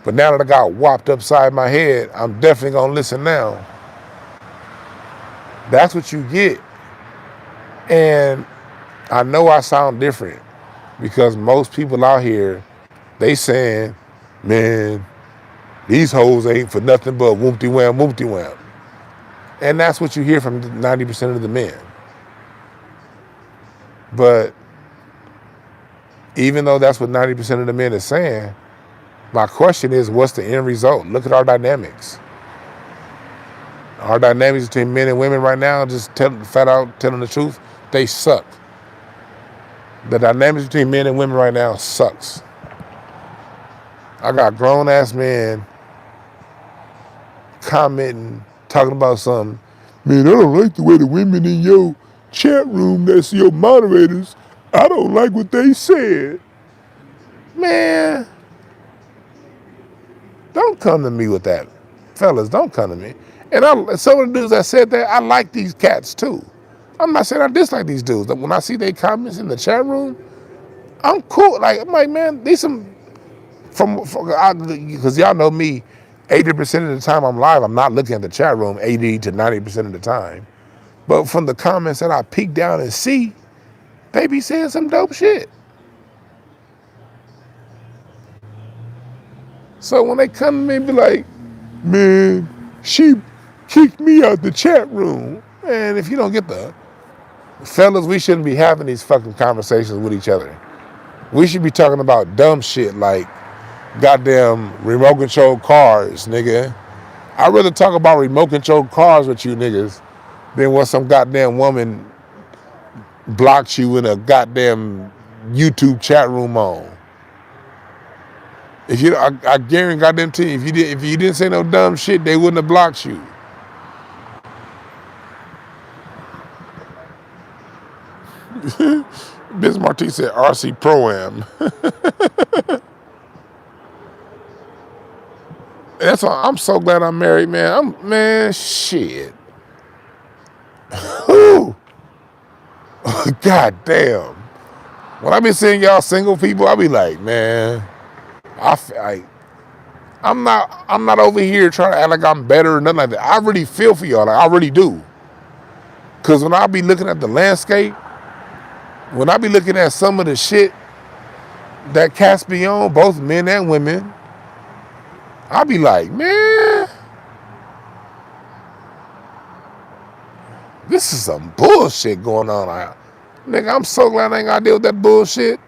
But now that I got whopped upside my head, I'm definitely gonna listen now. That's what you get. And I know I sound different because most people out here, they saying, man, these hoes ain't for nothing but whoopty-wham, whoopty-wham. And that's what you hear from 90% of the men. But even though that's what 90% of the men are saying, my question is, what's the end result? Look at our dynamics. Our dynamics between men and women right now, just flat out telling the truth, they suck. The dynamics between men and women right now sucks. I got grown-ass men commenting, talking about something. Man, I don't like the way the women in your chat room, that's your moderators, I don't like what they said. Man, don't come to me with that. Fellas, don't come to me. And some of the dudes that said that, I like these cats too. I'm not saying I dislike these dudes. When I see their comments in the chat room, I'm cool. Like, I'm like, man, these some, because y'all know me, 80% of the time I'm live, I'm not looking at the chat room 80 to 90% of the time. But from the comments that I peek down and see, they be saying some dope shit. So when they come to me and be like, man, she kicked me out the chat room. Man, if you don't get the... Fellas, we shouldn't be having these fucking conversations with each other. We should be talking about dumb shit like goddamn remote control cars, nigga. I'd rather talk about remote control cars with you niggas than when some goddamn woman blocked you in a goddamn YouTube chat room on. If you, I guarantee goddamn to you, if you didn't say no dumb shit, they wouldn't have blocked you. Biz Marti said RC Pro-Am. That's why I'm so glad I'm married, man. Man, shit. Whew. God damn. When I be seeing y'all single people, I be like, man, I'm not over here trying to act like I'm better or nothing like that. I really feel for y'all, like I really do. Cause when I be looking at the landscape, when I be looking at some of the shit that cats be on, both men and women, I be like, man, this is some bullshit going on. Nigga, I'm so glad I ain't gotta deal with that bullshit.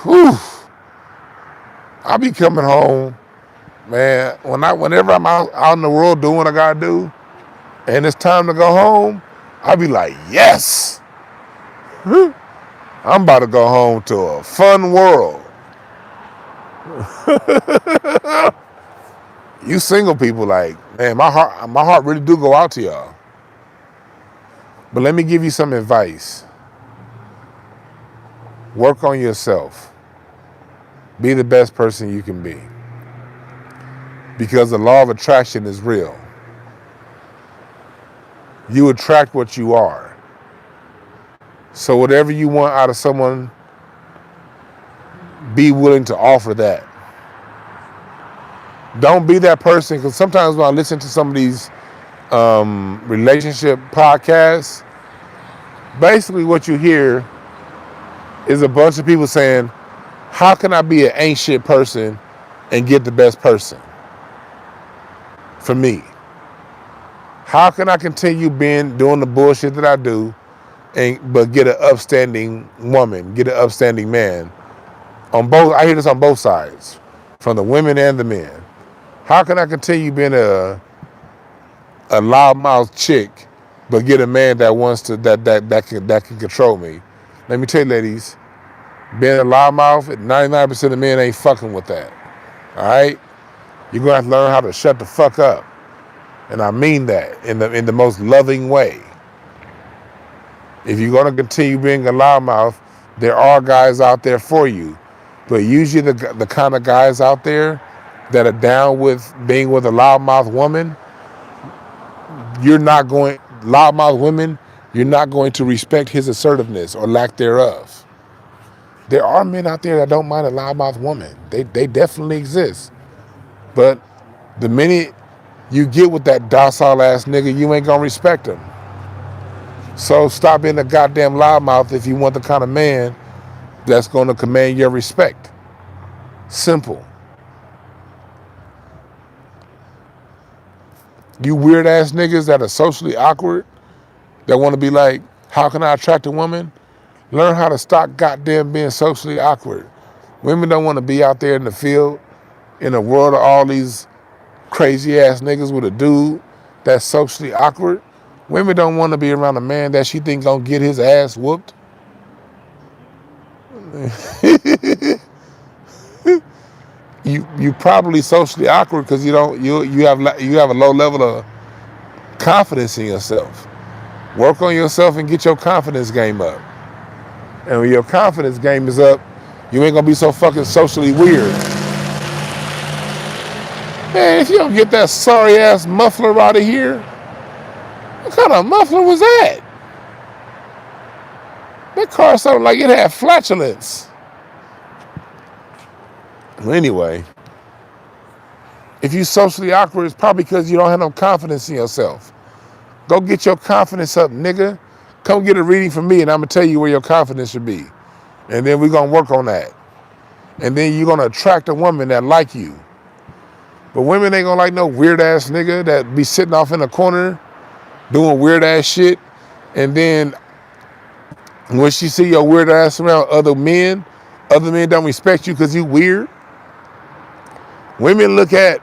Whew. I be coming home, man, whenever I'm out in the world doing what I gotta do, and it's time to go home, I be like, yes. I'm about to go home to a fun world. You single people, like, man, my heart really do go out to y'all. But let me give you some advice. Work on yourself. Be the best person you can be. Because the law of attraction is real. You attract what you are. So whatever you want out of someone, be willing to offer that. Don't be that person, because sometimes when I listen to some of these relationship podcasts, basically what you hear is a bunch of people saying, how can I be an ain't shit person and get the best person for me? How can I continue doing the bullshit that I do but get an upstanding woman, get an upstanding man? I hear this on both sides, from the women and the men. How can I continue being a loudmouth chick, but get a man that wants to that can control me? Let me tell you, ladies, being a loudmouth, 99% of men ain't fucking with that. All right, you're gonna have to learn how to shut the fuck up, and I mean that in the most loving way. If you're gonna continue being a loudmouth, there are guys out there for you, but usually the kind of guys out there that are down with being with a loudmouth woman, loudmouth women, you're not going to respect his assertiveness or lack thereof. There are men out there that don't mind a loudmouth woman. They definitely exist. But the minute you get with that docile ass nigga, you ain't gonna respect him. So stop being a goddamn loudmouth if you want the kind of man that's gonna command your respect. Simple. You weird ass niggas that are socially awkward, that want to be like, how can I attract a woman? Learn how to stop goddamn being socially awkward. Women don't want to be out there in the field, in a world of all these crazy ass niggas with a dude that's socially awkward. Women don't want to be around a man that she think gonna get his ass whooped. You probably socially awkward because you have a low level of confidence in yourself. Work on yourself and get your confidence game up. And when your confidence game is up, you ain't gonna be so fucking socially weird. Man, if you don't get that sorry ass muffler out of here, what kind of muffler was that? That car sounded like it had flatulence. Well, anyway, if you socially awkward, it's probably because you don't have no confidence in yourself. Go get your confidence up, nigga. Come get a reading from me and I'm gonna tell you where your confidence should be. And then we're gonna work on that. And then you're gonna attract a woman that like you. But women ain't gonna like no weird ass nigga that be sitting off in a corner doing weird ass shit. And then when she see your weird ass around other men don't respect you because you weird. Women look at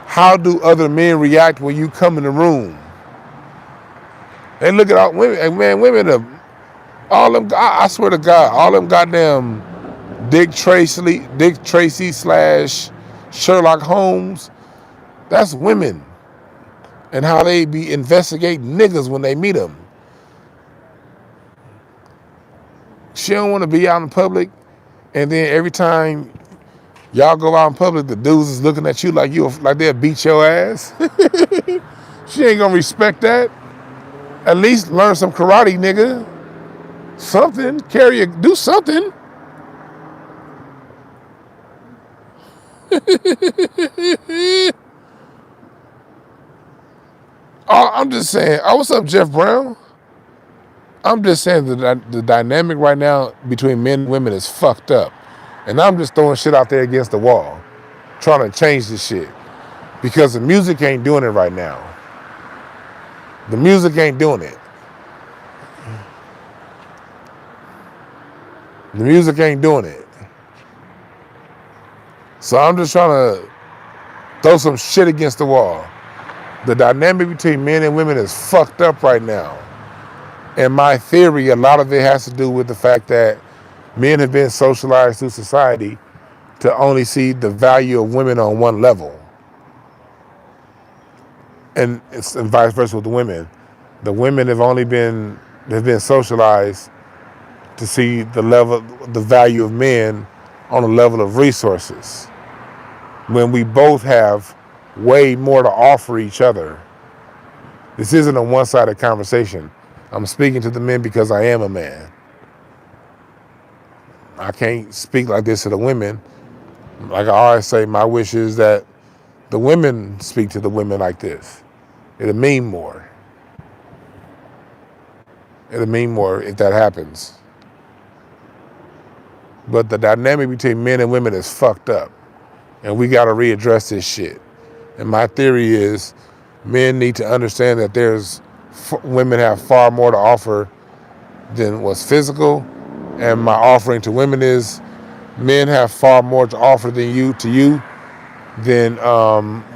how do other men react when you come in the room. They look at all women, and man, women are all them. I swear to God, all them goddamn Dick Tracy / Sherlock Holmes. That's women, and how they be investigating niggas when they meet them. She don't want to be out in public, and then every time y'all go out in public, the dudes is looking at you like they'll beat your ass. She ain't gonna respect that. At least learn some karate, nigga. Something. Do something. I'm just saying. Oh, what's up, Jeff Brown? I'm just saying that the dynamic right now between men and women is fucked up. And I'm just throwing shit out there against the wall, trying to change this shit. Because the music ain't doing it right now. The music ain't doing it. The music ain't doing it. So I'm just trying to throw some shit against the wall. The dynamic between men and women is fucked up right now. And my theory, a lot of it has to do with the fact that men have been socialized through society to only see the value of women on one level. And vice versa with the women. The women have been socialized to see the value of men on a level of resources. When we both have way more to offer each other. This isn't a one-sided conversation. I'm speaking to the men because I am a man. I can't speak like this to the women. Like I always say, my wish is that the women speak to the women like this. It'll mean more. It'll mean more if that happens. But the dynamic between men and women is fucked up. And we got to readdress this shit. And my theory is men need to understand that women have far more to offer than what's physical. And my offering to women is men have far more to offer than you than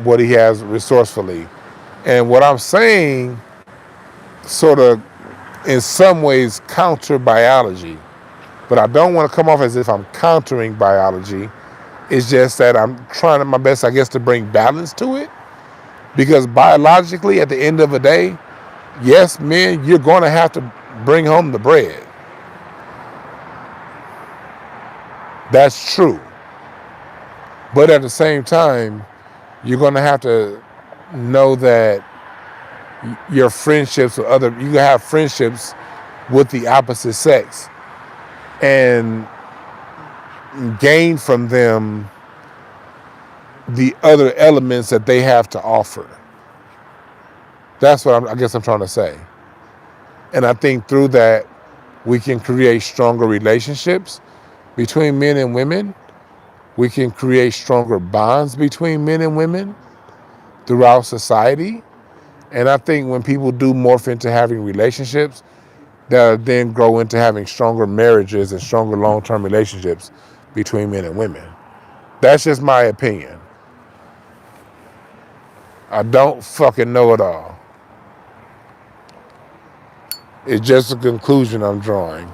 what he has resourcefully. And what I'm saying sort of in some ways counter biology. But I don't want to come off as if I'm countering biology. It's just that I'm trying my best, I guess, to bring balance to it. Because biologically, at the end of the day, yes, men, you're going to have to bring home the bread. That's true. But at the same time, you're going to have to know that your friendships with you have friendships with the opposite sex and gain from them the other elements that they have to offer. That's what I guess I'm trying to say. And I think through that, we can create stronger relationships between men and women. We can create stronger bonds between men and women throughout society. And I think when people do morph into having relationships, they'll then grow into having stronger marriages and stronger long-term relationships between men and women. That's just my opinion. I don't fucking know it all. It's just a conclusion I'm drawing.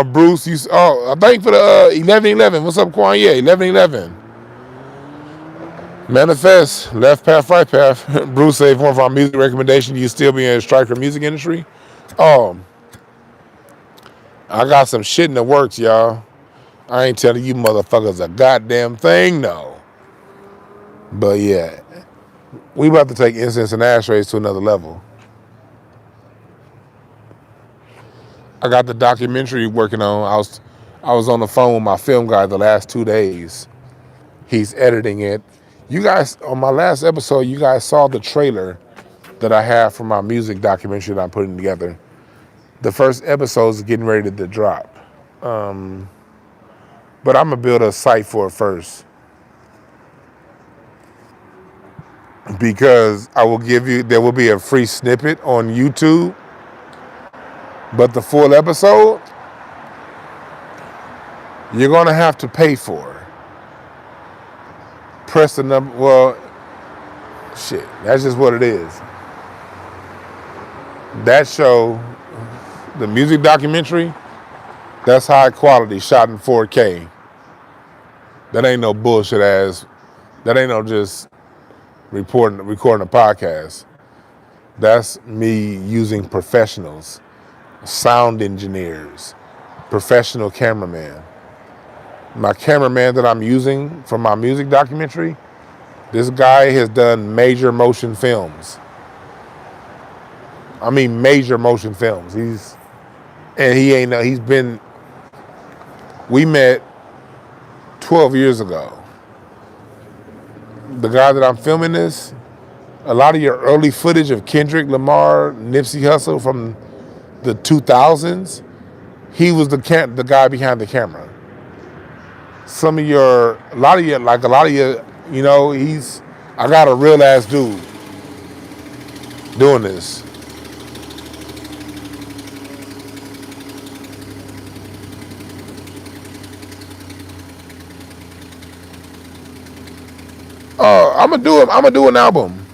Bruce, thank you for the 1111. What's up, Kanye? 1111. Manifest, left path, right path. Bruce said, one of our music recommendation, you still be in the striker music industry? I got some shit in the works, y'all. I ain't telling you motherfuckers a goddamn thing, no. But yeah, we about to take incense and ashtrays to another level. I got the documentary working on. I was on the phone with my film guy the last 2 days. He's editing it. You guys, on my last episode, you guys saw the trailer that I have for my music documentary that I'm putting together. The first episode is getting ready to drop. But I'm going to build a site for it first. Because there will be a free snippet on YouTube. But the full episode, you're going to have to pay for. Press the number. Well, shit, that's just what it is. That show, the music documentary, that's high quality, shot in 4K. That ain't no bullshit ass. That ain't no just recording a podcast. That's me using professionals. sound engineers, professional cameraman. My cameraman that I'm using for my music documentary, this guy has done major motion films. I mean major motion films. We met 12 years ago. The guy that I'm filming this, a lot of your early footage of Kendrick Lamar, Nipsey Hussle from the 2000s, he was the guy behind the camera. A lot of you, I got a real ass dude doing this. I'm gonna do an album.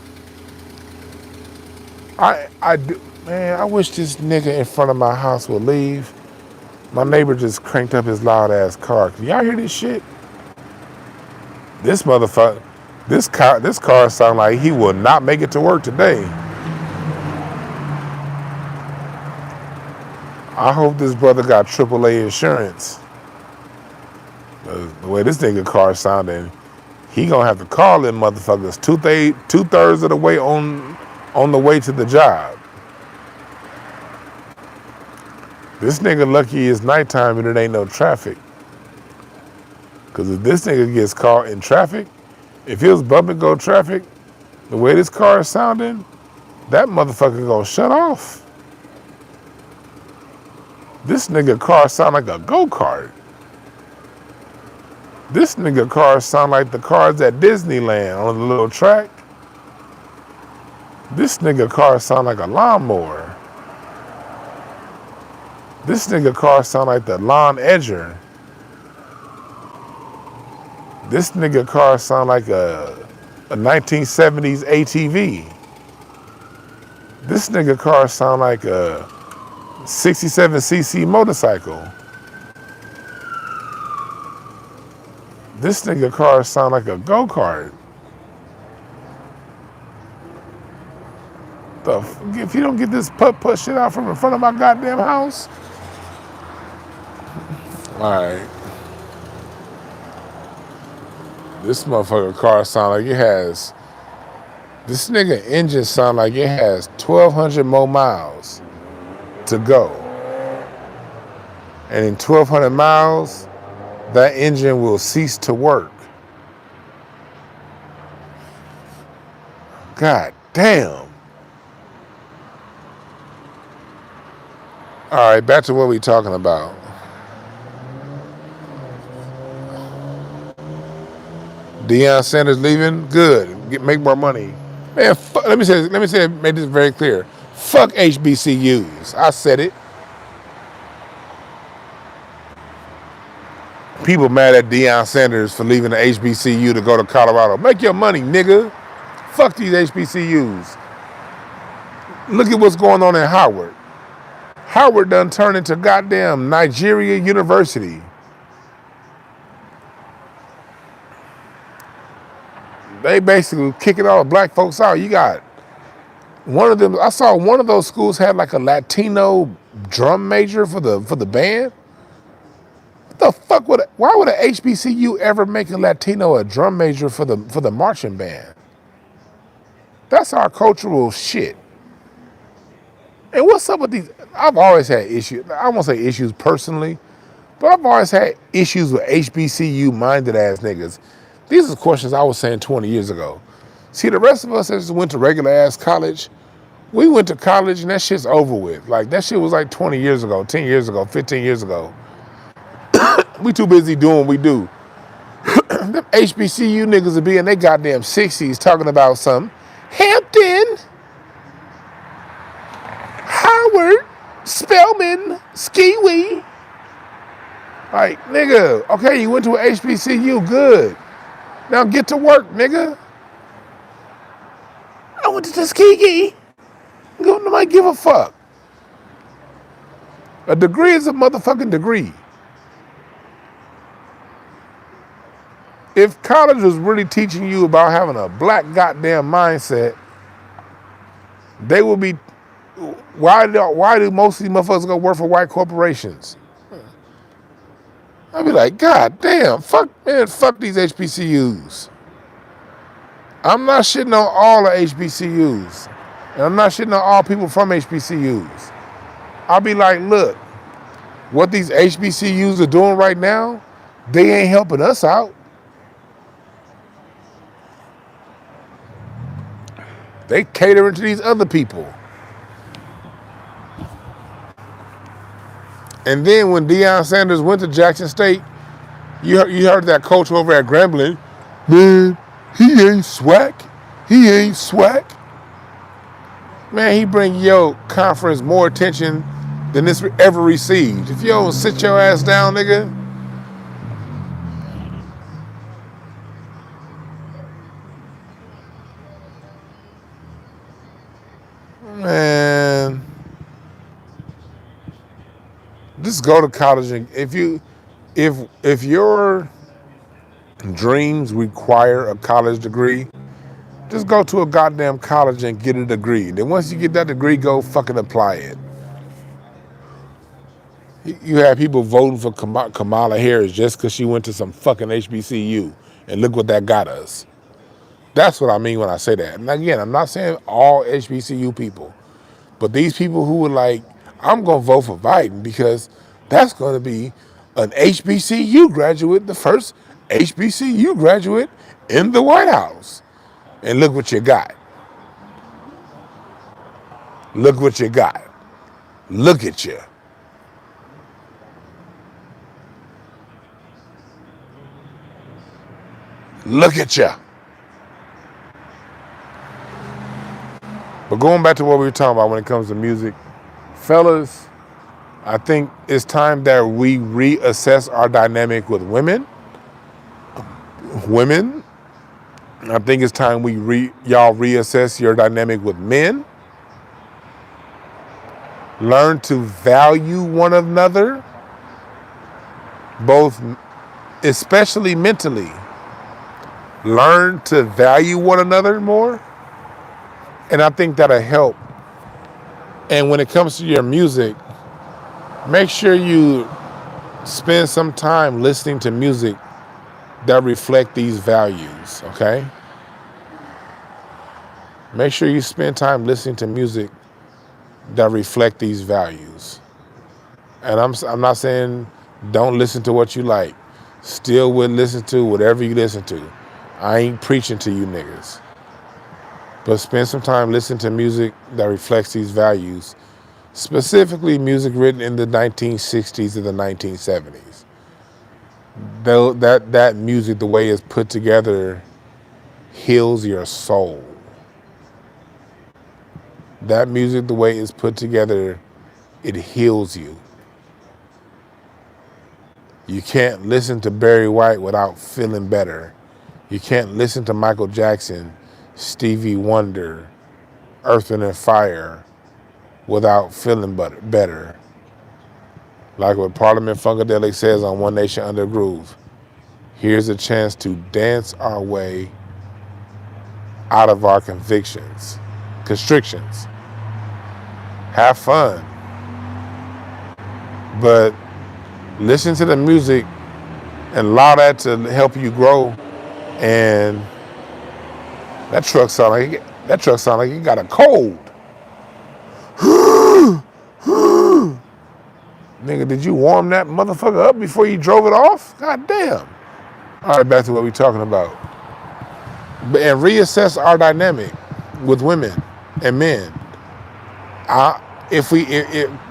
I do, man. I wish this nigga in front of my house would leave. My neighbor just cranked up his loud ass car. Can y'all hear this shit? This motherfucker, this car sound like he will not make it to work today. I hope this brother got AAA insurance. The way this nigga car sounding, he gonna have to call them motherfuckers 2/3 of the way on the way to the job. This nigga lucky it's nighttime and it ain't no traffic. Cause if this nigga gets caught in traffic, if it was bump and go traffic, the way this car is sounding, that motherfucker gonna shut off. This nigga car sound like a go-kart. This nigga cars sound like the cars at Disneyland on the little track. This nigga car sound like a lawnmower. This nigga car sound like the lawn edger. This nigga car sound like a 1970s ATV. This nigga car sound like a 67cc motorcycle. This nigga car sound like a go-kart. If you don't get this putt shit out from in front of my goddamn house. Alright. This motherfucker car sound like it has, this nigga engine sound like it has 1,200 more miles to go. And in 1,200 miles, that engine will cease to work. God damn. All right, back to what we talking about. Deion Sanders leaving? Good. Make more money. Man, let me make this very clear. Fuck HBCUs. I said it. People mad at Deion Sanders for leaving the HBCU to go to Colorado. Make your money, nigga. Fuck these HBCUs. Look at what's going on in Howard. Howard done turned into goddamn Nigeria University. They basically kicking all the black folks out. You got one of them. I saw one of those schools had like a Latino drum major for the band. What the fuck why would a HBCU ever make a Latino a drum major for the marching band? That's our cultural shit. And what's up with these? I've always had issues. I won't say issues personally, but I've always had issues with HBCU minded ass niggas. These are questions I was saying 20 years ago. See, the rest of us that just went to regular ass college, we went to college and that shit's over with. Like that shit was like 20 years ago, 10 years ago, 15 years ago. We too busy doing what we do. Them HBCU niggas will be in their goddamn 60s talking about some Hampton, Howard, Spelman, Skiwee. Like, nigga, okay, you went to an HBCU, good. Now get to work, nigga. I went to Tuskegee. Nobody give a fuck. A degree is a motherfucking degree. If college was really teaching you about having a black goddamn mindset, they would be why do most of these motherfuckers go work for white corporations? I'd be like, God damn, fuck these HBCUs. I'm not shitting on all the HBCUs. And I'm not shitting on all people from HBCUs. I'll be like, look, what these HBCUs are doing right now, they ain't helping us out. They catering to these other people. And then when Deion Sanders went to Jackson State, you heard that coach over at Grambling, man, he ain't swag. He ain't swag. Man, he bring your conference more attention than this ever received. If you don't sit your ass down, nigga. Man, just go to college and if your dreams require a college degree, just go to a goddamn college and get a degree. Then once you get that degree, go fucking apply it. You have people voting for Kamala Harris just because she went to some fucking HBCU, and look what that got us. That's what I mean when I say that. And again, I'm not saying all HBCU people, but these people who were like, I'm going to vote for Biden because that's going to be an HBCU graduate, the first HBCU graduate in the White House. And look what you got. Look what you got. Look at you. Look at you. But going back to what we were talking about when it comes to music, fellas, I think it's time that we reassess our dynamic with women. Women, I think it's time y'all reassess your dynamic with men. Learn to value one another, both, especially mentally. Learn to value one another more. And I think that'll help. And when it comes to your music, make sure you spend some time listening to music that reflect these values, okay? Make sure you spend time listening to music that reflect these values. And I'm not saying don't listen to what you like. Still would listen to whatever you listen to. I ain't preaching to you niggas. But spend some time listening to music that reflects these values, specifically music written in the 1960s and the 1970s. Though that music, the way it's put together, heals your soul. That music, the way it's put together, it heals you. You can't listen to Barry White without feeling better. You can't listen to Michael Jackson, Stevie Wonder, Earth, Wind & Fire without feeling better. Like what Parliament Funkadelic says on One Nation Under Groove, here's a chance to dance our way out of our constrictions. Have fun. But listen to the music and allow that to help you grow. And that truck sound like it got a cold. Nigga, did you warm that motherfucker up before you drove it off? God damn. All right, back to what we're talking about. And reassess our dynamic with women and men.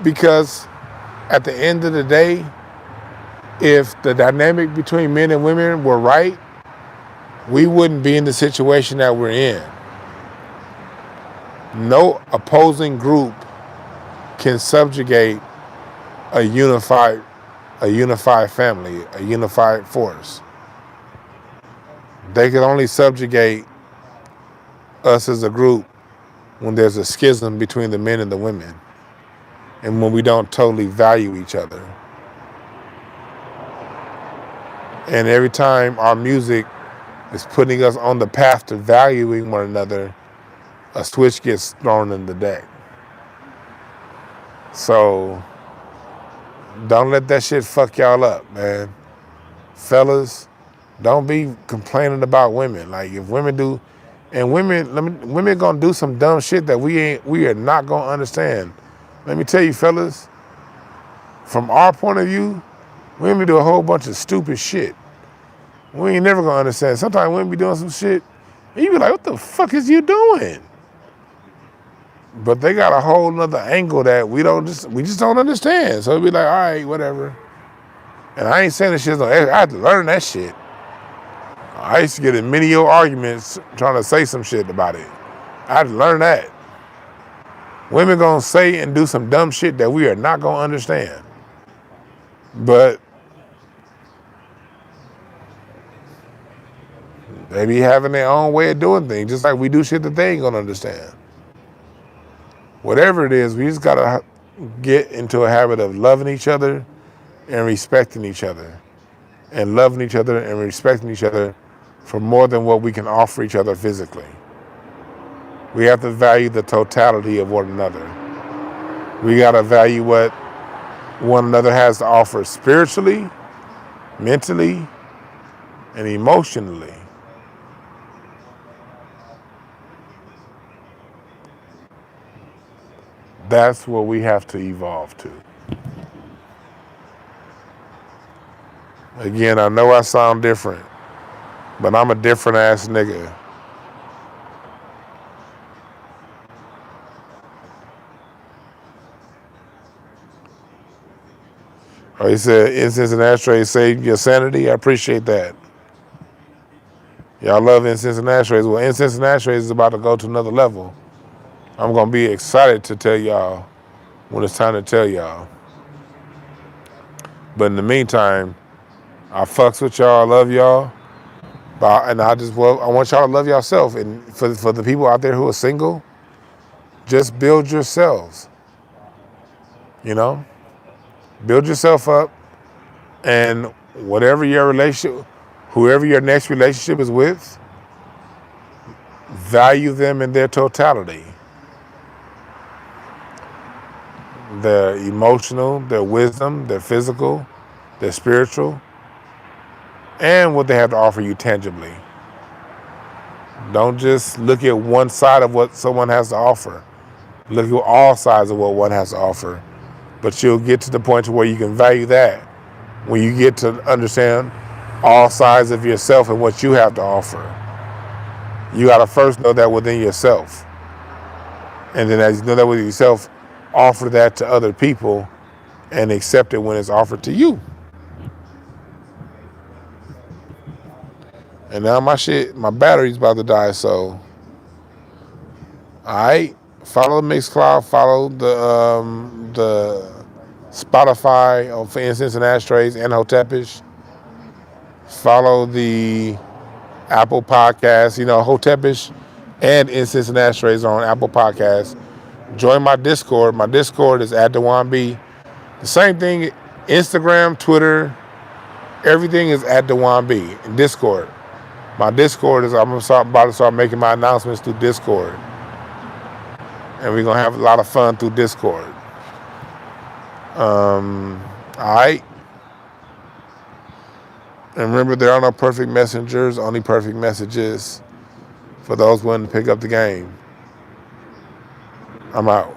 Because at the end of the day, if the dynamic between men and women were right, we wouldn't be in the situation that we're in. No opposing group can subjugate a unified family, a unified force. They can only subjugate us as a group when there's a schism between the men and the women, and when we don't totally value each other. And every time our music is putting us on the path to valuing one another, a switch gets thrown in the deck. So don't let that shit fuck y'all up, man. Fellas, don't be complaining about women. Like if women do, and women gonna do some dumb shit that we are not gonna understand. Let me tell you, fellas, from our point of view, women do a whole bunch of stupid shit. We ain't never gonna understand. Sometimes women be doing some shit, and you be like, what the fuck is you doing? But they got a whole nother angle that we just don't understand. So it be like, all right, whatever. And I ain't saying this shit, I had to learn that shit. I used to get in many arguments trying to say some shit about it. I had to learn that. Women gonna say and do some dumb shit that we are not gonna understand. But they be having their own way of doing things, just like we do shit that they ain't gonna understand. Whatever it is, we just gotta get into a habit of loving each other and respecting each other. And loving each other and respecting each other for more than what we can offer each other physically. We have to value the totality of one another. We gotta value what one another has to offer spiritually, mentally, and emotionally. That's what we have to evolve to. Again, I know I sound different, but I'm a different ass nigga. Oh, he said, incense and ashtrays save your sanity. I appreciate that. Y'all love incense and ashtrays. Well, incense and ashtrays is about to go to another level. I'm going to be excited to tell y'all when it's time to tell y'all. But in the meantime, I fucks with y'all. I love y'all. And I want y'all to love yourself. And for the people out there who are single, just build yourselves. You know? Build yourself up. And whatever your relationship, whoever your next relationship is with, value them in their totality. Their emotional, their wisdom, their physical, their spiritual, and what they have to offer you tangibly. Don't just look at one side of what someone has to offer. Look at all sides of what one has to offer. But you'll get to the point to where you can value that when you get to understand all sides of yourself and what you have to offer. You got to first know that within yourself. And then as you know that within yourself, offer that to other people and accept it when it's offered to you. And now my battery's about to die, so alright. Follow Mixcloud, follow the Spotify for Incense and Ashtrays and Hotepish. Follow the Apple Podcasts. You know, Hotepish and Incense and Ashtrays are on Apple Podcasts. Join my Discord. My Discord is at DwannB. The same thing, Instagram, Twitter, everything is at DwannB in Discord. My Discord is, I'm about to start making my announcements through Discord. And we're going to have a lot of fun through Discord. All right. And remember, there are no perfect messengers, only perfect messages for those willing to pick up the game. I'm out.